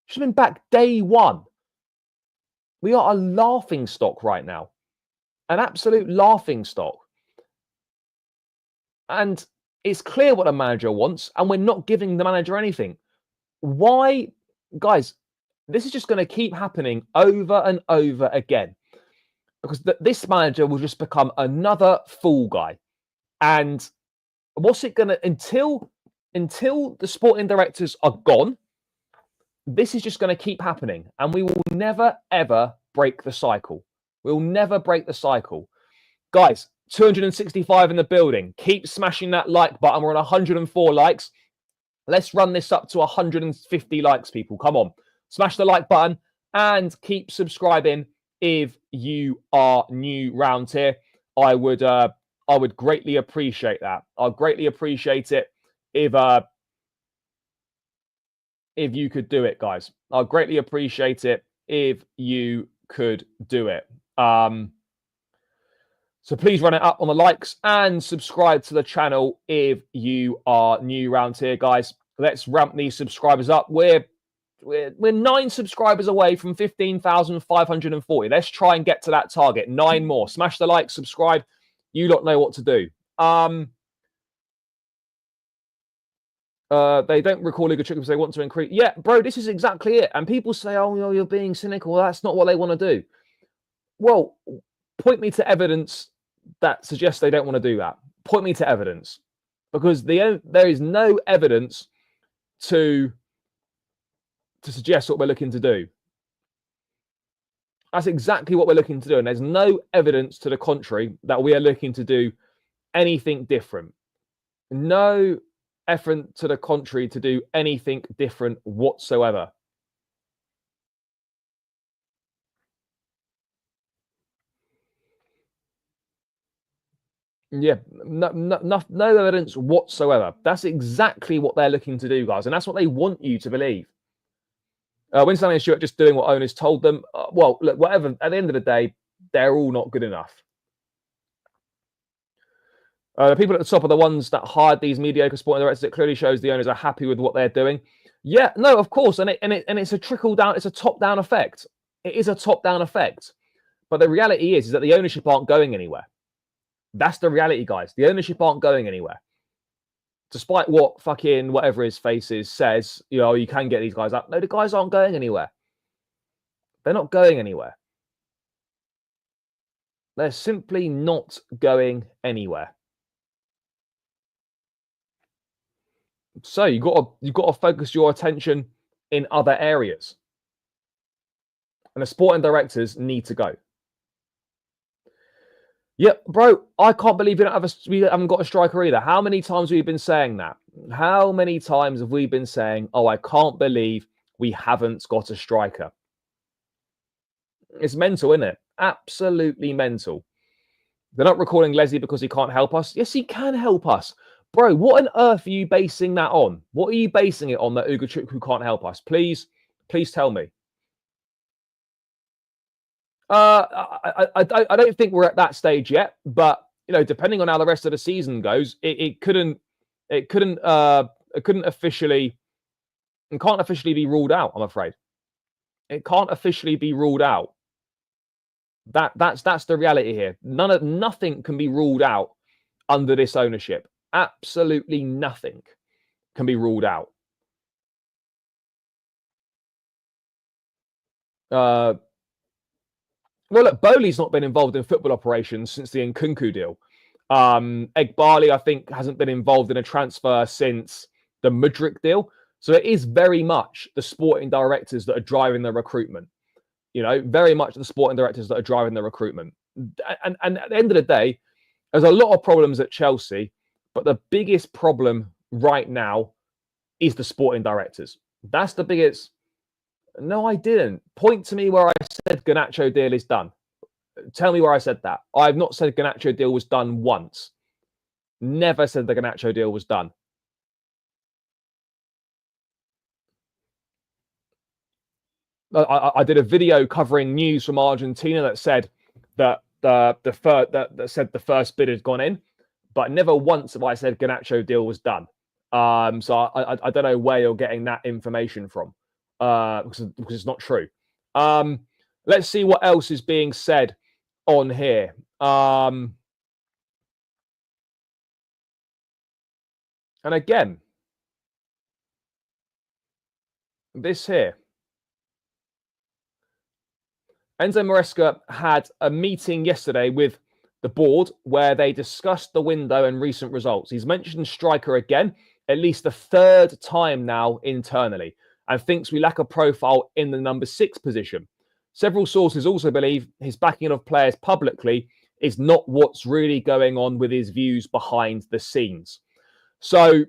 Should have been back day one. We are a laughing stock right now. An absolute laughing stock. And it's clear what the manager wants, and we're not giving the manager anything. Why? Guys, this is just going to keep happening over and over again. Because this manager will just become another fool guy. And what's it going to... Until the sporting directors are gone, this is just going to keep happening. And we will never, ever break the cycle. We'll never break the cycle. Guys, 265 in the building. Keep smashing that like button. We're on 104 likes. Let's run this up to 150 likes, people. Come on. Smash the like button and keep subscribing if you are new round here. I would greatly appreciate that. I'd greatly appreciate it if you could do it, guys. I'd greatly appreciate it if you could do it. So please run it up on the likes and subscribe to the channel if you are new round here, guys. Let's ramp these subscribers up. We're 9 subscribers away from 15,540. Let's try and get to that target. 9 more. Smash the like, subscribe. You lot know what to do. They don't recall Ugochukwu because they want to increase. Yeah, bro, this is exactly it. And people say, oh, you're being cynical. That's not what they want to do. Well, point me to evidence that suggests they don't want to do that. Point me to evidence. Because there is no evidence to suggest what we're looking to do. That's exactly what we're looking to do. And there's no evidence to the contrary that we are looking to do anything different. No effort to the contrary to do anything different whatsoever. Yeah, no evidence whatsoever. That's exactly what they're looking to do, guys. And that's what they want you to believe. Winston and Stewart just doing what owners told them. Well, look, whatever. At the end of the day, they're all not good enough. The people at the top are the ones that hired these mediocre sporting directors. It clearly shows the owners are happy with what they're doing. Yeah, no, of course. And it's a trickle down. It's a top-down effect. It is a top-down effect. But the reality is that the ownership aren't going anywhere. That's the reality, guys. The ownership aren't going anywhere. Despite what fucking whatever his face is says, you know, you can get these guys up. No, the guys aren't going anywhere. They're not going anywhere. They're simply not going anywhere. So you've got to focus your attention in other areas. And the sporting directors need to go. Yeah, bro, I can't believe we haven't got a striker either. How many times have we been saying that? How many times have we been saying, oh, I can't believe we haven't got a striker? It's mental, isn't it? Absolutely mental. They're not recalling Leslie because he can't help us. Yes, he can help us. Bro, what on earth are you basing that on? What are you basing it on that Ugochukwu can't help us? Please tell me. I don't think we're at that stage yet, but you know, depending on how the rest of the season goes, it can't officially be ruled out. I'm afraid it can't officially be ruled out. That's the reality here. Nothing can be ruled out under this ownership. Absolutely nothing can be ruled out. Well, look, Bowley's not been involved in football operations since the Nkunku deal. Egbali, I think, hasn't been involved in a transfer since the Mudryk deal. So it is very much the sporting directors that are driving the recruitment. You know, very much the sporting directors that are driving the recruitment. And at the end of the day, there's a lot of problems at Chelsea, but the biggest problem right now is the sporting directors. That's the biggest... No, I didn't. Point to me where I said Garnacho deal is done. Tell me where I said that. I've not said Garnacho deal was done once. Never said the Garnacho deal was done. I did a video covering news from Argentina that said that the first bid had gone in, but never once have I said Garnacho deal was done. So I don't know where you're getting that information from, because it's not true. Let's see what else is being said on here. And again, this here. Enzo Maresca had a meeting yesterday with the board where they discussed the window and recent results. He's mentioned striker again, at least the third time now internally, and thinks we lack a profile in the number 6 position. Several sources also believe his backing of players publicly is not what's really going on with his views behind the scenes. So,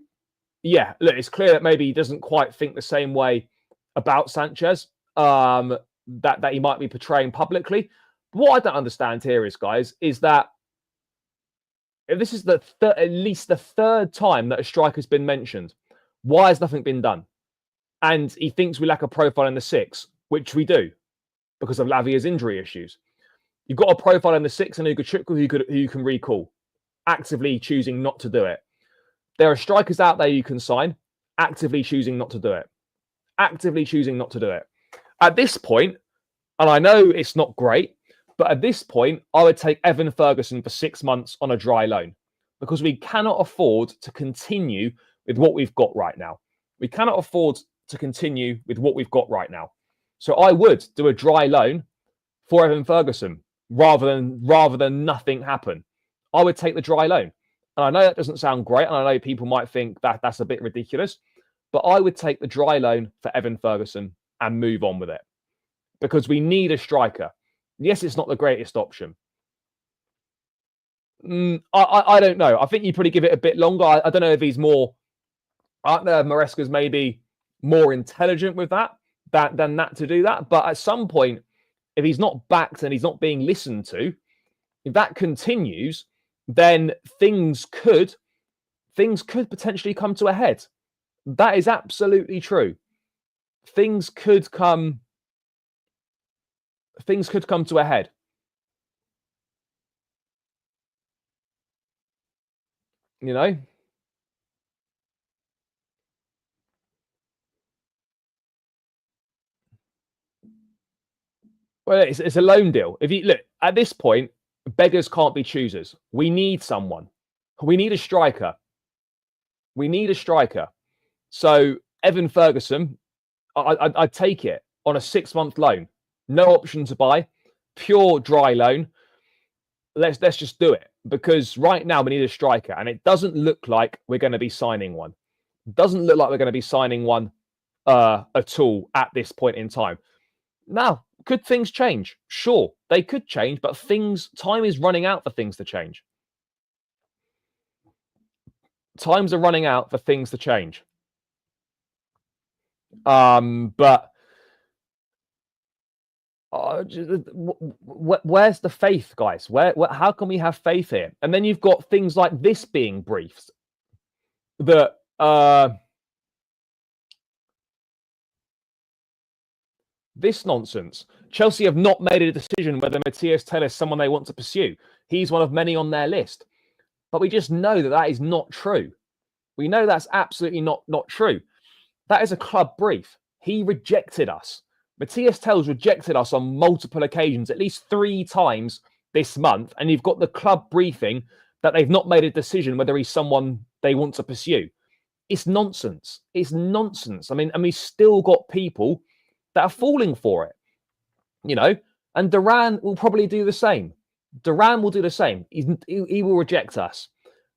yeah, look, it's clear that maybe he doesn't quite think the same way about Sanchez that he might be portraying publicly. But what I don't understand here is, guys, is that if this is at least the third time that a striker's been mentioned, why has nothing been done? And he thinks we lack a profile in the 6, which we do because of Lavia's injury issues. You've got a profile in the 6 and who you can recall, actively choosing not to do it. There are strikers out there you can sign, actively choosing not to do it. Actively choosing not to do it. At this point, and I know it's not great, but at this point, I would take Evan Ferguson for 6 months on a dry loan because we cannot afford to continue with what we've got right now. We cannot afford to continue with what we've got right now. So I would do a dry loan for Evan Ferguson rather than nothing happen. I would take the dry loan. And I know that doesn't sound great, and I know people might think that that's a bit ridiculous, but I would take the dry loan for Evan Ferguson and move on with it because we need a striker. Yes, it's not the greatest option. I don't know. I think you probably give it a bit longer. I don't know if he's more... Maresca's maybe more intelligent with that than that to do that. But at some point, if he's not backed and he's not being listened to, if that continues, then things could potentially come to a head. That is absolutely true. Things could come to a head. You know? Well, it's a loan deal. If you look at this point, beggars can't be choosers. We need someone. We need a striker. We need a striker. So Evan Ferguson, I'd take it on a 6-month loan. No option to buy. Pure dry loan. Let's just do it. Because right now we need a striker. And it doesn't look like we're going to be signing one. Doesn't look like we're going to be signing one at all at this point in time. Now, could things change? Sure, they could change, but time is running out for things to change. Times are running out for things to change. But where's the faith, guys? How can we have faith here? And then you've got things like this being briefed that this nonsense. Chelsea have not made a decision whether Matthias Tel is someone they want to pursue. He's one of many on their list. But we just know that is not true. We know that's absolutely not true. That is a club brief. He rejected us. Matthias Tel's rejected us on multiple occasions, at least 3 times this month. And you've got the club briefing that they've not made a decision whether he's someone they want to pursue. It's nonsense. It's nonsense. I mean, and we've still got people that are falling for it, you know, and Duran will probably do the same. Duran will do the same. He will reject us.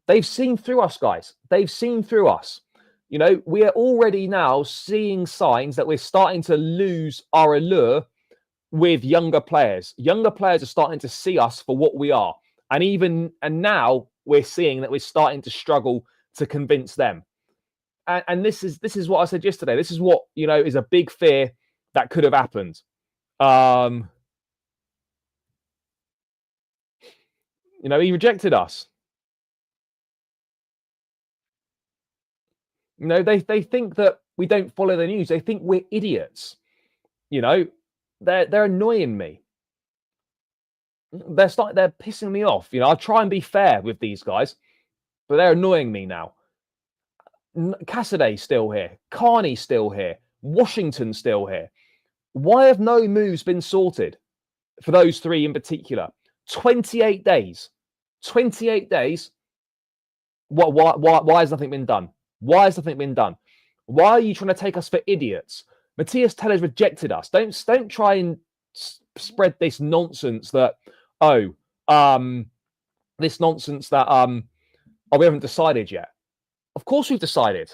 They've seen through us, guys. They've seen through us. You know, we are already now seeing signs that we're starting to lose our allure with younger players. Younger players are starting to see us for what we are. And now we're seeing that we're starting to struggle to convince them. And this is what I said yesterday. This is what, you know, is a big fear that could have happened. You know, he rejected us. You know, they think that we don't follow the news. They think we're idiots. You know, they're annoying me. They're pissing me off. You know, I try and be fair with these guys, but they're annoying me now. Cassaday's still here. Carney's still here. Washington's still here. Why have no moves been sorted for those three in particular? 28 days. 28 days. Why has nothing been done? Why has nothing been done? Why are you trying to take us for idiots? Matthias Teller's rejected us. Don't try and spread this nonsense that, this nonsense that, we haven't decided yet. Of course we've decided.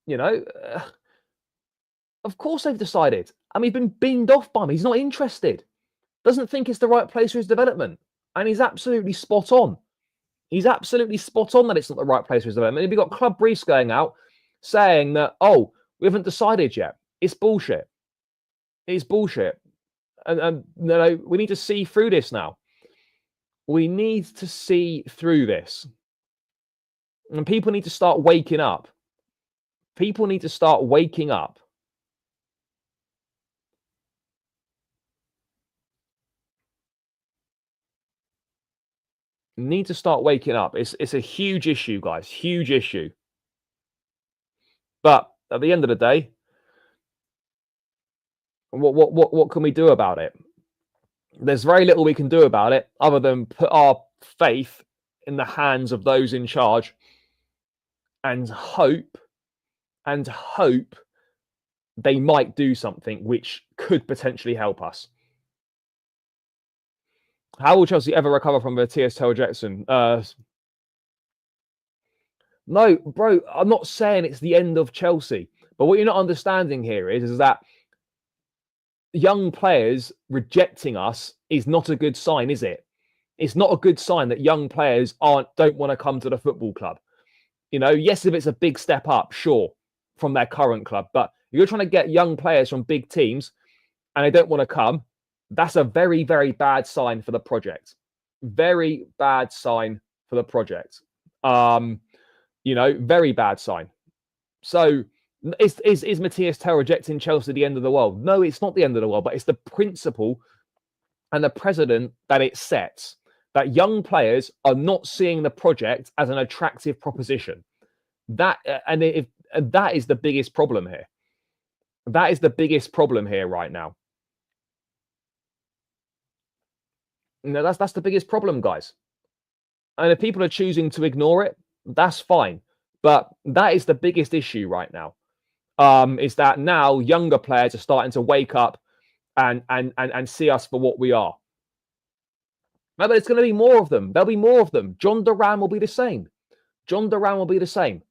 You know, of course they've decided. I mean, he's been binned off by him. He's not interested. Doesn't think it's the right place for his development. And he's absolutely spot on. He's absolutely spot on that it's not the right place for his development. We've got club briefs going out saying that, we haven't decided yet. It's bullshit. It's bullshit. And we need to see through this now. We need to see through this. And people need to start waking up. People need to start waking up. Need to start waking up. It's a huge issue, guys. Huge issue. But at the end of the day, what can we do about it? There's very little we can do about it other than put our faith in the hands of those in charge and hope they might do something which could potentially help us. How will Chelsea ever recover from Matthias Teller's? No, bro, I'm not saying it's the end of Chelsea. But what you're not understanding here is that young players rejecting us is not a good sign, is it? It's not a good sign that young players don't want to come to the football club. Yes, if it's a big step up, sure, from their current club. But if you're trying to get young players from big teams and they don't want to come, that's a very, very bad sign for the project. Very bad sign for the project. Very bad sign. So is Matthias Teller rejecting Chelsea the end of the world? No, it's not the end of the world, but it's the principle and the precedent that it sets, that young players are not seeing the project as an attractive proposition. That is the biggest problem here. That is the biggest problem here right now. That's the biggest problem, guys. And if people are choosing to ignore it, that's fine. But that is the biggest issue right now. Is that now younger players are starting to wake up and see us for what we are. But there's going to be more of them. There'll be more of them. Jhon Duran will be the same. Jhon Duran will be the same.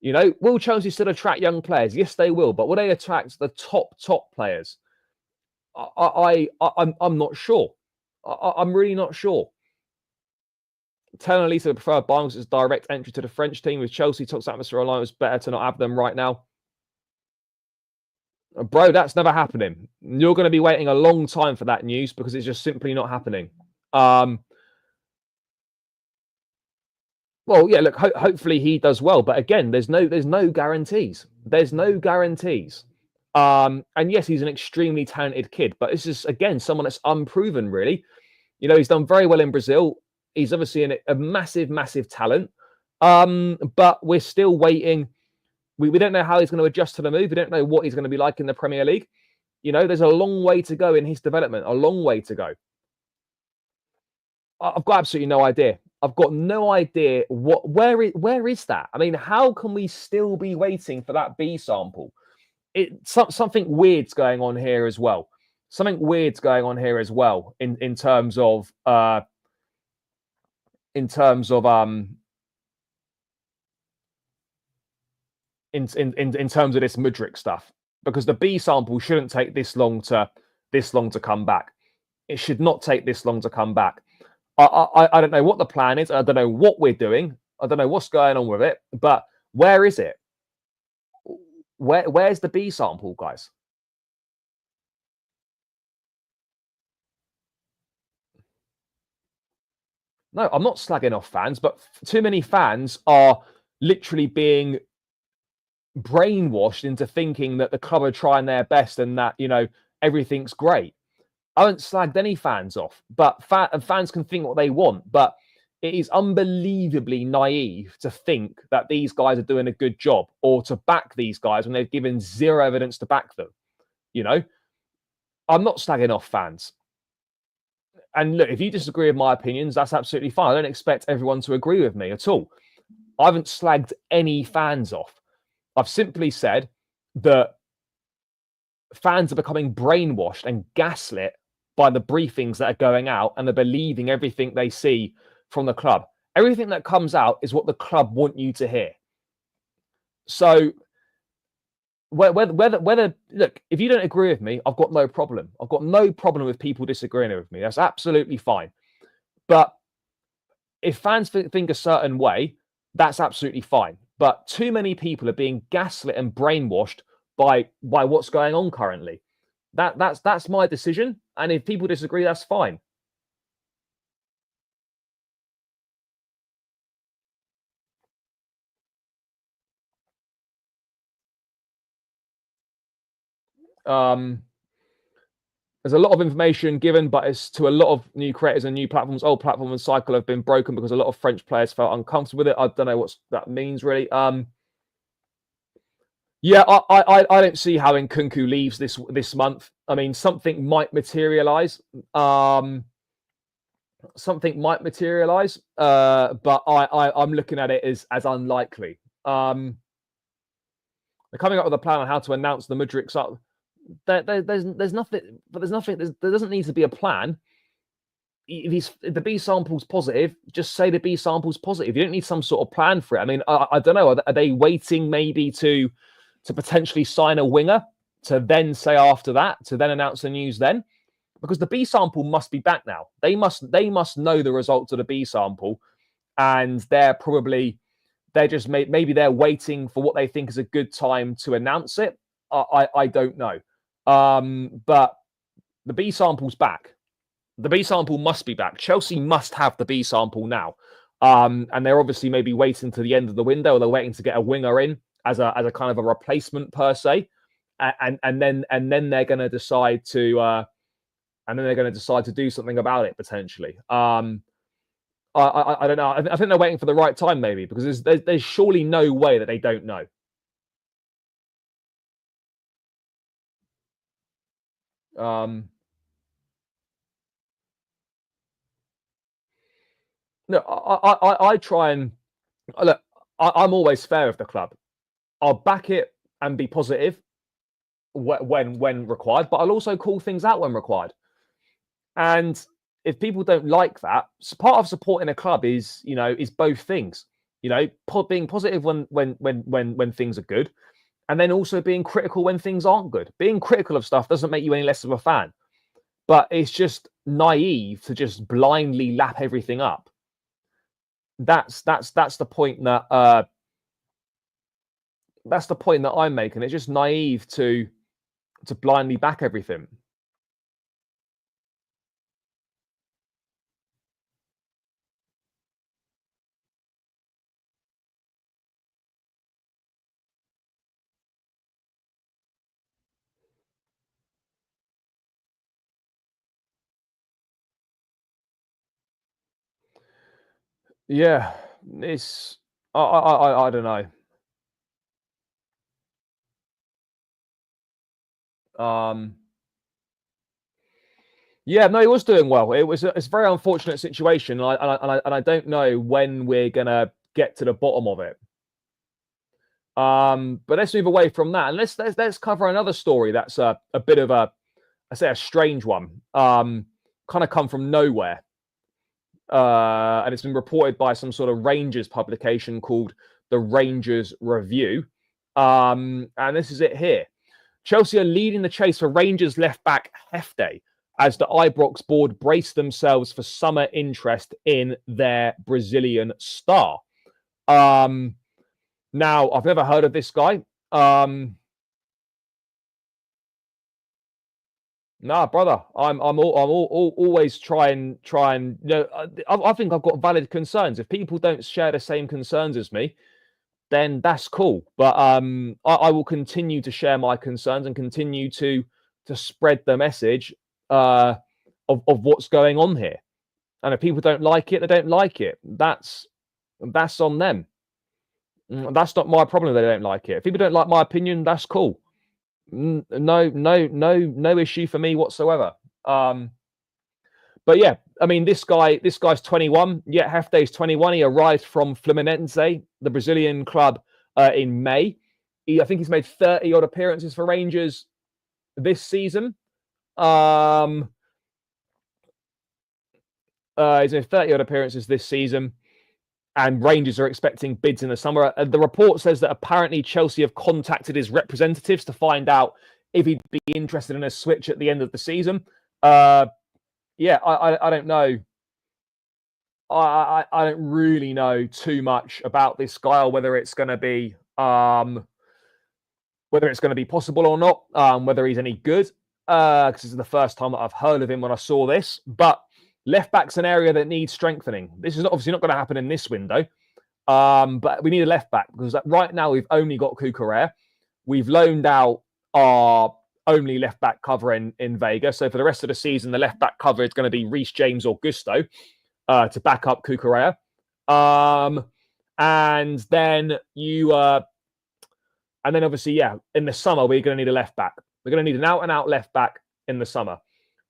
Will Chelsea still attract young players? Yes, they will. But will they attract the top players? I'm not sure. I'm really not sure. Telling Lisa prefer Barnes' direct entry to the French team with Chelsea toxic atmosphere online. It's better to not have them right now. Bro, that's never happening. You're going to be waiting a long time for that news because it's just simply not happening. Well, yeah, look, hopefully he does well. But again, there's no guarantees. There's no guarantees. And yes, he's an extremely talented kid, but this is, again, someone that's unproven, really. He's done very well in Brazil. He's obviously a massive, massive talent. But we're still waiting. We don't know how he's going to adjust to the move. We don't know what he's going to be like in the Premier League. There's a long way to go in his development. A long way to go. I've got absolutely no idea. I've got no idea where is that? I mean, how can we still be waiting for that B sample? Something weird's going on here as well. Something weird's going on here as well in terms of in terms of this Mudryk stuff, because the B sample shouldn't take this long to come back. It should not take this long to come back. I don't know what the plan is. I don't know what we're doing. I don't know what's going on with it. But where is it? Where's the B sample, guys? No, I'm not slagging off fans, but too many fans are literally being brainwashed into thinking that the club are trying their best and that, everything's great. I haven't slagged any fans off, but fans can think what they want. But it is unbelievably naive to think that these guys are doing a good job or to back these guys when they've given zero evidence to back them. You know, I'm not slagging off fans. And look, if you disagree with my opinions, that's absolutely fine. I don't expect everyone to agree with me at all. I haven't slagged any fans off. I've simply said that fans are becoming brainwashed and gaslit by the briefings that are going out, and they're believing everything they see from the club. Everything that comes out is what the club want you to hear. So whether look, if you don't agree with me, I've got no problem. I've got no problem with people disagreeing with me. That's absolutely fine. But if fans think a certain way, that's absolutely fine. But too many people are being gaslit and brainwashed by what's going on currently. That's my decision. And if people disagree, that's fine. There's a lot of information given, but it's to a lot of new creators and new platforms. Old platform and cycle have been broken because a lot of French players felt uncomfortable with it. I don't know what that means really. Yeah, I don't see how Nkunku leaves this month. I mean, something might materialize. Something might materialize, but I'm looking at it as unlikely. They're coming up with a plan on how to announce the Mudryks up. There's nothing, but there doesn't need to be a plan. If the B sample's positive, just say the B sample's positive. You don't need some sort of plan for it. I mean, I don't know. Are they waiting maybe to potentially sign a winger to then say after that, to then announce the news then? Because the B sample must be back now. They must know the results of the B sample, and they're just maybe they're waiting for what they think is a good time to announce it. I don't know. But the B sample's back. The B sample must be back. Chelsea must have the B sample now. And they're obviously maybe waiting to the end of the window, or they're waiting to get a winger in as a kind of a replacement per se. And then they're going to decide to do something about it potentially. I don't know. I think they're waiting for the right time maybe, because there's surely no way that they don't know. No, I try and look. I'm always fair with the club. I'll back it and be positive when required, but I'll also call things out when required. And if people don't like that, part of supporting a club is both things. Being positive when things are good, and then also being critical when things aren't good. Being critical of stuff doesn't make you any less of a fan, but it's just naive to just blindly lap everything up. That's the point that I'm making. It's just naive to blindly back everything. Yeah, it's I don't know. Yeah, no, he was doing well. It's a very unfortunate situation, and I don't know when we're gonna get to the bottom of it. But let's move away from that, and let's cover another story that's a bit of a strange one. Kind of come from nowhere, and it's been reported by some sort of Rangers publication called the Rangers Review. And this is it here. Chelsea are leading the chase for Rangers left back Hefte as the Ibrox board brace themselves for summer interest in their Brazilian star. Now, I've never heard of this guy. Nah, brother, I'm always try and I think I've got valid concerns. If people don't share the same concerns as me, then that's cool. But I will continue to share my concerns and continue to spread the message of what's going on here. And if people don't like it, they don't like it. That's on them. That's not my problem. They don't like it. If people don't like my opinion, that's cool. No issue for me whatsoever. But yeah, I mean, this guy's 21. Yeah, Hefte's 21. He arrived from Fluminense, the Brazilian club, in May. I think he's made 30 odd appearances for Rangers this season. He's made 30 odd appearances this season, and Rangers are expecting bids in the summer. The report says that apparently Chelsea have contacted his representatives to find out if he'd be interested in a switch at the end of the season. Yeah, I don't know. I don't really know too much about this guy, or whether it's going to be possible or not. Whether he's any good, because this is the first time that I've heard of him when I saw this. But left back's an area that needs strengthening. This is obviously not going to happen in this window, but we need a left back, because right now we've only got Cucurella. We've loaned out our only left back cover in Vega. So for the rest of the season, the left back cover is going to be Reece James or Gusto to back up Cucurella. And then obviously, yeah, in the summer, we're going to need a left back. We're going to need an out and out left back in the summer.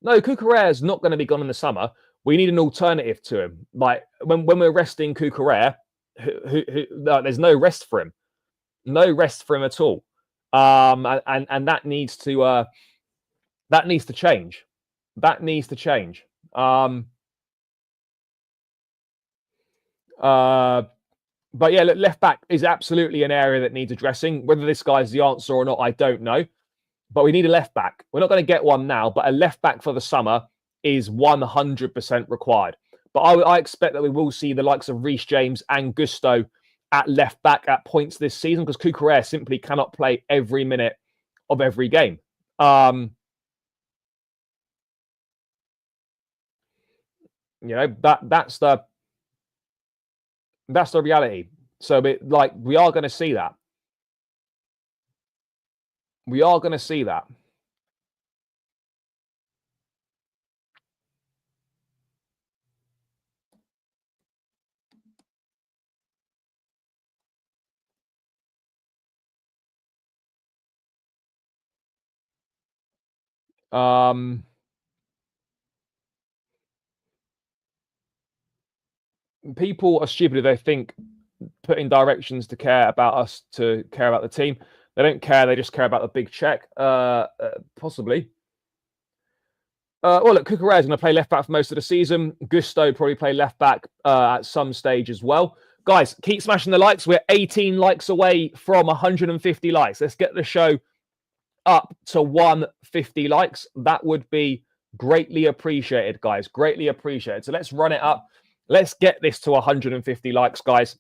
No, Cucurella is not going to be gone in the summer. We need an alternative to him. Like when we're resting Cucurella, there's no rest for him. No rest for him at all. And that needs to change. That needs to change. But yeah, look, left back is absolutely an area that needs addressing. Whether this guy's the answer or not, I don't know. But we need a left back. We're not going to get one now, but a left back for the summer is 100% required. But I expect that we will see the likes of Reece James and Gusto at left back at points this season, because Cucurella simply cannot play every minute of every game. You know, that's the reality. So we are going to see that. We are going to see that. People are stupid if they think putting directions to care about us, to care about the team. They don't care. They just care about the big check. Possibly. Well, look, Cucurella is going to play left back for most of the season. Gusto probably play left back at some stage as well. Guys, keep smashing the likes. We're 18 likes away from 150 likes. Let's get the show up to 150 likes. That would be greatly appreciated, guys. Greatly appreciated. So let's run it up. Let's get this to 150 likes, guys.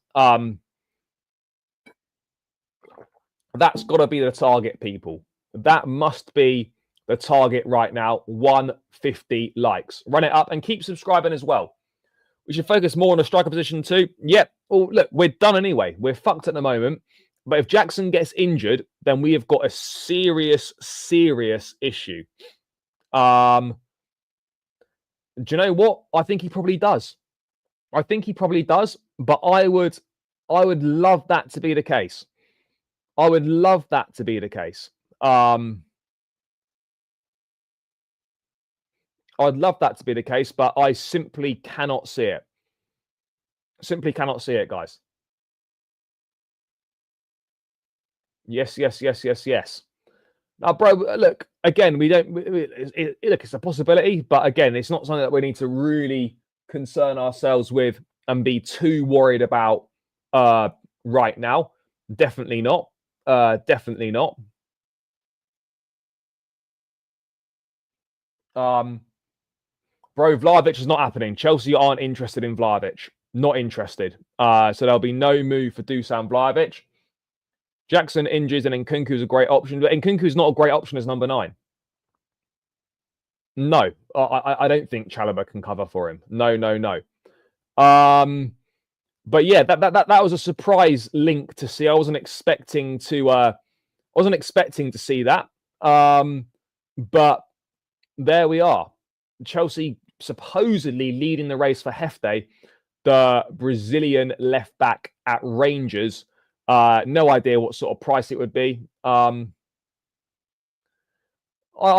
That's got to be the target, people. That must be the target right now. 150 likes. Run it up and keep subscribing as well. We should focus more on the striker position too. Yep. Oh, look, we're done anyway. We're fucked at the moment. But if Jackson gets injured, then we have got a serious issue. Do you know what? I think he probably does. I think he probably does. But I would love that to be the case. I would love that to be the case. I'd love that to be the case, but I simply cannot see it. Simply cannot see it, guys. Yes. Now, bro, look, again, we don't... look, it's a possibility, but again, it's not something that we need to really concern ourselves with and be too worried about right now. Definitely not. Definitely not. Bro, Vlahovic is not happening. Chelsea aren't interested in Vlahovic. Not interested. So there'll be no move for Dusan Vlahovic. Jackson injuries and Nkunku's a great option, but Nkunku's not a great option as number 9. No, I don't think Chalobah can cover for him. No. But yeah, that was a surprise link to see. I wasn't expecting to see that. But there we are. Chelsea supposedly leading the race for Hefte, the Brazilian left back at Rangers. No idea what sort of price it would be. I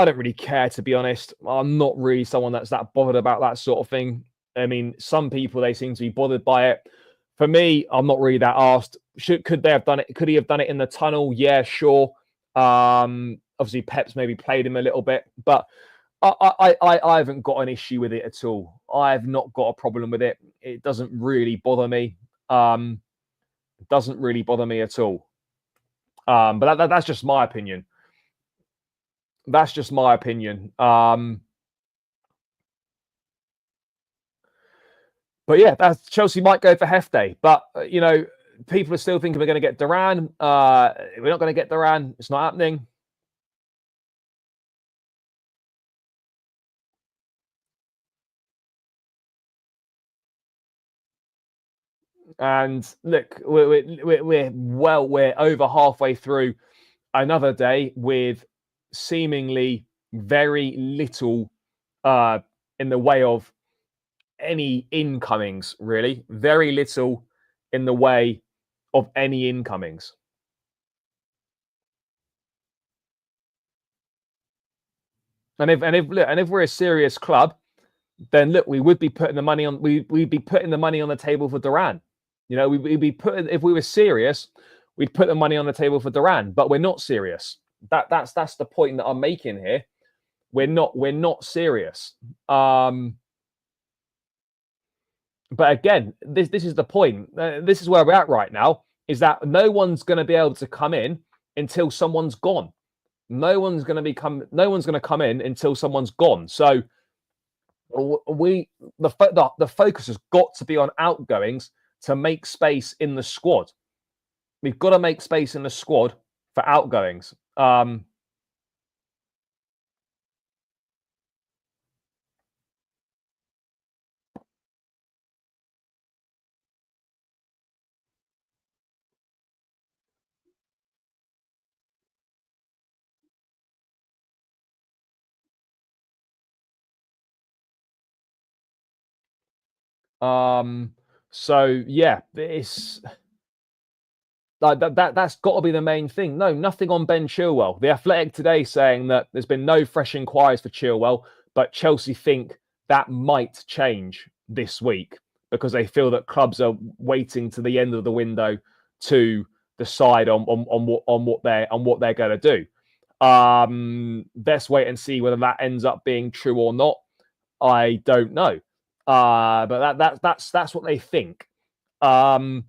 don't really care, to be honest. I'm not really someone that's that bothered about that sort of thing. I mean, some people, they seem to be bothered by it. For me, I'm not really that asked. Could they have done it? Could he have done it in the tunnel? Yeah, sure. Obviously, Pep's maybe played him a little bit, but I haven't got an issue with it at all. I've not got a problem with it. It doesn't really bother me. It doesn't really bother me at all. But that's just my opinion. That's just my opinion. But yeah, that's Chelsea might go for Hefte, but people are still thinking we're going to get Duran. We're not going to get Duran. It's not happening. And look, we're over halfway through another day with seemingly very little in the way of any incomings, really. Very little in the way of any incomings. And if we're a serious club, then look, we would be putting the money on. We'd be putting the money on the table for Duran. We'd be putting, if we were serious, we'd put the money on the table for Duran. But we're not serious. That's the point that I'm making here. We're not serious. But again, this is the point. This is where we're at right now. Is that no one's going to be able to come in until someone's gone. No one's going to come in until someone's gone. So the focus has got to be on outgoings to make space in the squad. We've got to make space in the squad for outgoings. So yeah, it's like that's got to be the main thing. No, nothing on Ben Chilwell. The Athletic today saying that there's been no fresh inquiries for Chilwell, but Chelsea think that might change this week because they feel that clubs are waiting to the end of the window to decide on what they're going to do. Let's wait and see whether that ends up being true or not. I don't know. But that's what they think. Am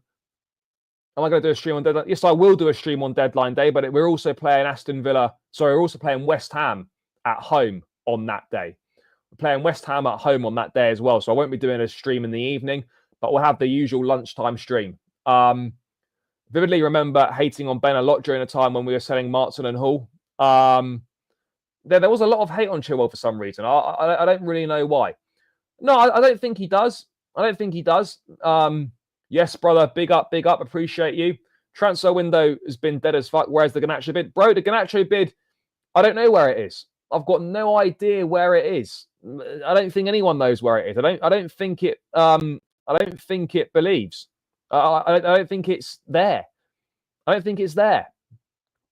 I going to do a stream on deadline? Yes, I will do a stream on deadline day, but we're also playing Aston Villa. Sorry, we're also playing West Ham at home on that day. We're playing West Ham at home on that day as well. So I won't be doing a stream in the evening, but we'll have the usual lunchtime stream. Vividly remember hating on Ben a lot during a time when we were selling Martin and Hall. There was a lot of hate on Chilwell for some reason. I don't really know why. No, I don't think he does. I don't think he does. Yes, brother, big up, appreciate you. Transfer window has been dead as fuck. Where's the Garnacho bid? Bro, the Garnacho bid, I don't know where it is. I've got no idea where it is. I don't think anyone knows where it is. I don't think it believes. I don't think it's there. I don't think it's there.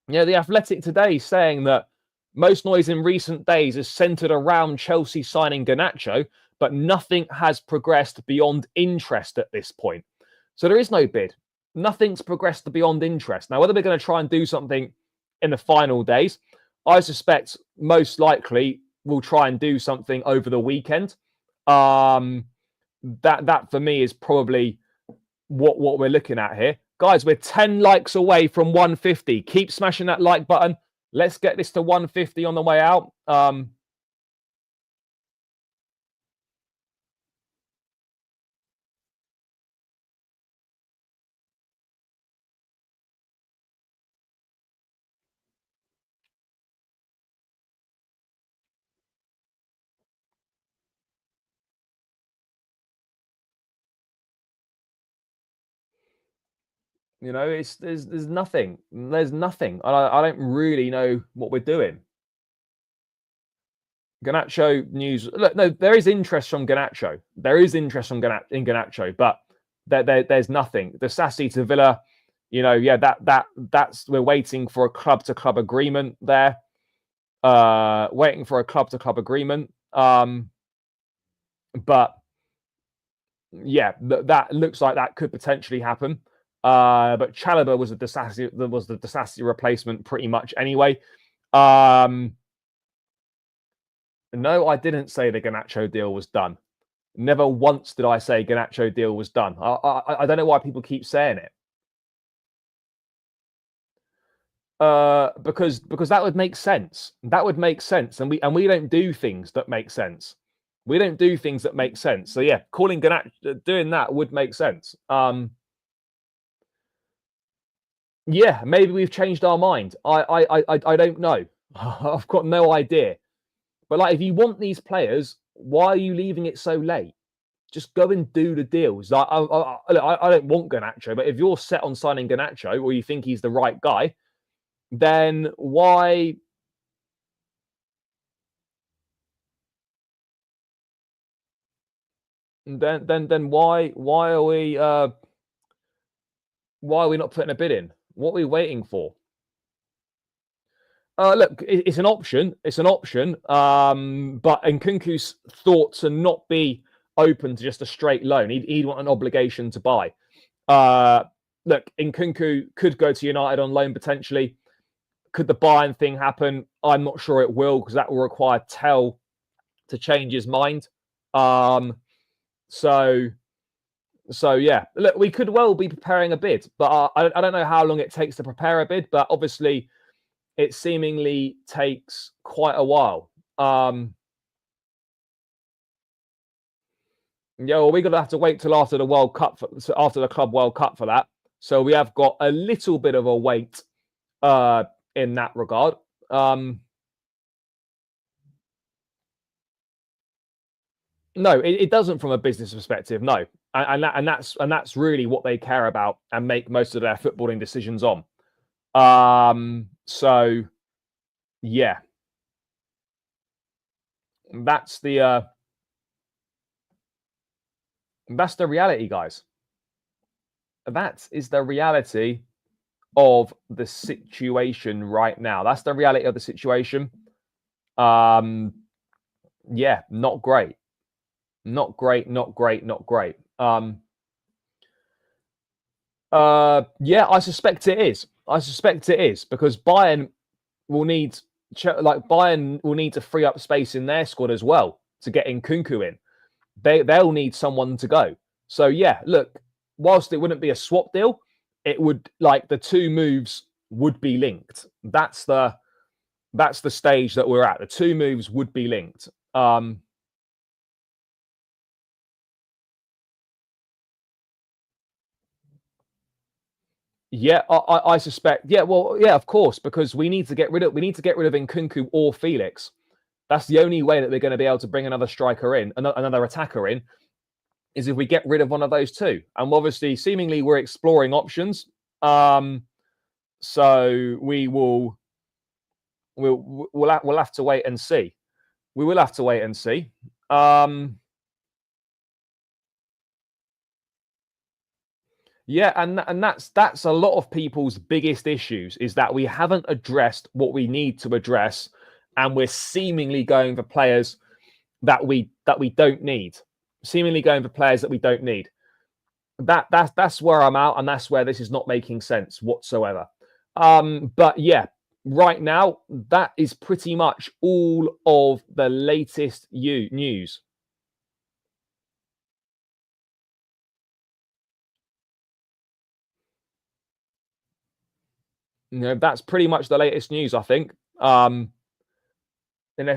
The Athletic today saying that most noise in recent days is centered around Chelsea signing Garnacho, but nothing has progressed beyond interest at this point. So there is no bid. Nothing's progressed beyond interest. Now, whether we're going to try and do something in the final days, I suspect most likely we'll try and do something over the weekend. That for me is probably what we're looking at here. Guys, we're 10 likes away from 150. Keep smashing that like button. Let's get this to 150 on the way out. There's nothing. There's nothing. I don't really know what we're doing. Garnacho news. Look, no, there is interest from Garnacho. There is interest from Garnacho, but there's nothing. The Sassy to Villa, yeah, that's we're waiting for a club to club agreement there. Waiting for a club to club agreement. But yeah, that looks like that could potentially happen. But Chalobah was the Disassi replacement pretty much anyway. No, I didn't say the Garnacho deal was done. Never once did I say Garnacho deal was done. I don't know why people keep saying it. Because that would make sense. That would make sense, and we don't do things that make sense. We don't do things that make sense. So yeah, calling Garnacho doing that would make sense. Yeah, maybe we've changed our mind. I don't know. I've got no idea. But like, if you want these players, why are you leaving it so late? Just go and do the deals. Like, I don't want Garnacho, but if you're set on signing Garnacho or you think he's the right guy, then why? Then why are we not putting a bid in? What are we waiting for? Look, it's an option. It's an option. But Nkunku's thought to not be open to just a straight loan. He'd want an obligation to buy. Look, Nkunku could go to United on loan potentially. Could the Bayern thing happen? I'm not sure it will, because that will require Tell to change his mind. So yeah, look, we could well be preparing a bid, but I don't know how long it takes to prepare a bid. But obviously, it seemingly takes quite a while. Yeah, well, we're gonna have to wait till after the World Cup, after the Club World Cup for that. So we have got a little bit of a wait in that regard. No, it doesn't from a business perspective. No, and that's really what they care about and make most of their footballing decisions on. So yeah, that's the reality, guys. That is the reality of the situation right now. That's the reality of the situation. Yeah, not great. Not great, not great, not great. Yeah, I suspect it is. I suspect it is, because Bayern will need to free up space in their squad as well to get Nkunku in. They'll need someone to go. So yeah, look, whilst it wouldn't be a swap deal, it would, like, the two moves would be linked. That's the stage that we're at. The two moves would be linked. Yeah, I suspect. Yeah, well, yeah, of course, because we need to get rid of Nkunku or Felix. That's the only way that we're going to be able to bring another striker in, another attacker in, is if we get rid of one of those two. And obviously, seemingly, we're exploring options. So we'll have to wait and see. We will have to wait and see. Yeah, and that's a lot of people's biggest issues, is that we haven't addressed what we need to address, and we're seemingly going for players that we don't need. Seemingly going for players that we don't need. That's where I'm out, and that's where this is not making sense whatsoever. But yeah, right now, that is pretty much all of the latest news. That's pretty much the latest news, I think. Unless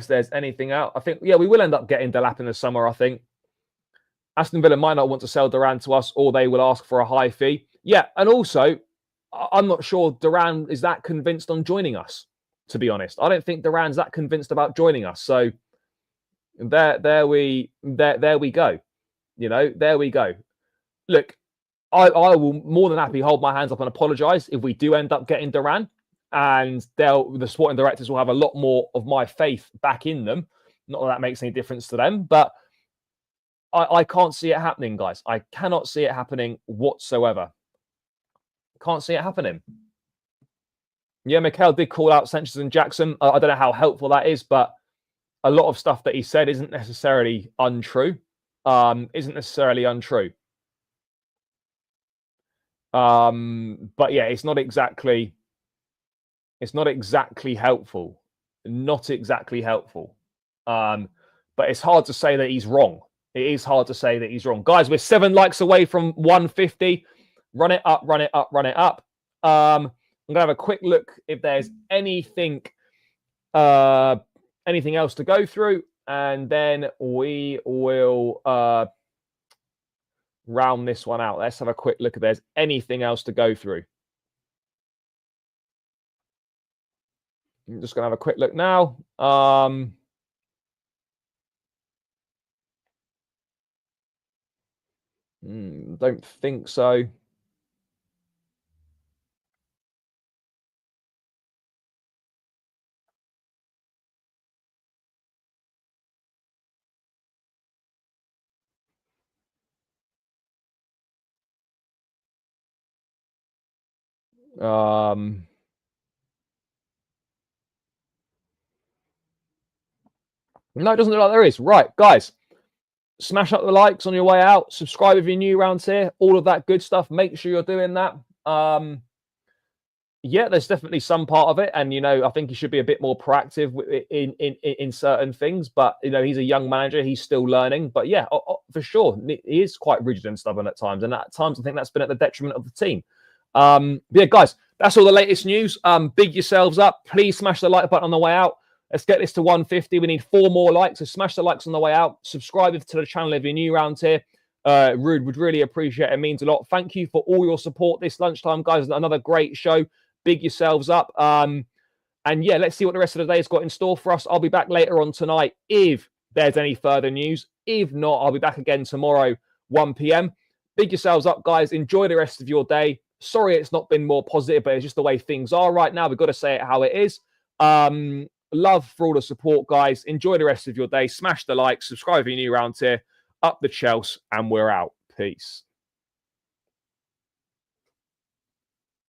there's anything out, I think, yeah, we will end up getting Delap in the summer, I think. Aston Villa might not want to sell Duran to us, or they will ask for a high fee. Yeah, and also, I'm not sure Duran is that convinced on joining us, to be honest. I don't think Duran's that convinced about joining us. So there we go. There we go. Look, I will more than happy hold my hands up and apologise if we do end up getting Duran, and the sporting directors will have a lot more of my faith back in them. Not that makes any difference to them, but I can't see it happening, guys. I cannot see it happening whatsoever. Can't see it happening. Yeah, Mikel did call out Sanchez and Jackson. I don't know how helpful that is, but a lot of stuff that he said isn't necessarily untrue. But yeah, it's not exactly helpful. Not exactly helpful. But it's hard to say that he's wrong. It is hard to say that he's wrong. Guys, we're 7 likes away from 150. Run it up, run it up, run it up. I'm going to have a quick look if there's anything else to go through. And then we will round this one out. Let's have a quick look if there's anything else to go through. I'm just going to have a quick look now. Don't think so. No, it doesn't look like there is. Right, guys, smash up the likes on your way out. Subscribe if you're new around here. All of that good stuff. Make sure you're doing that. Yeah, there's definitely some part of it, and I think he should be a bit more proactive in certain things. But he's a young manager; he's still learning. But yeah, for sure, he is quite rigid and stubborn at times, and at times I think that's been at the detriment of the team. Yeah, guys, that's all the latest news. Big yourselves up. Please smash the like button on the way out. Let's get this to 150. We need 4 more likes, so smash the likes on the way out. Subscribe to the channel if you're new around here. Rude would really appreciate it. It means a lot. Thank you for all your support this lunchtime, guys. Another great show. Big yourselves up. And yeah, let's see what the rest of the day's got in store for us. I'll be back later on tonight if there's any further news. If not, I'll be back again tomorrow, 1 p.m. Big yourselves up, guys. Enjoy the rest of your day. Sorry it's not been more positive, but it's just the way things are right now. We've got to say it how it is. Love for all the support, guys. Enjoy the rest of your day. Smash the like. Subscribe if you're new around here. Up the Chelsea, and we're out. Peace.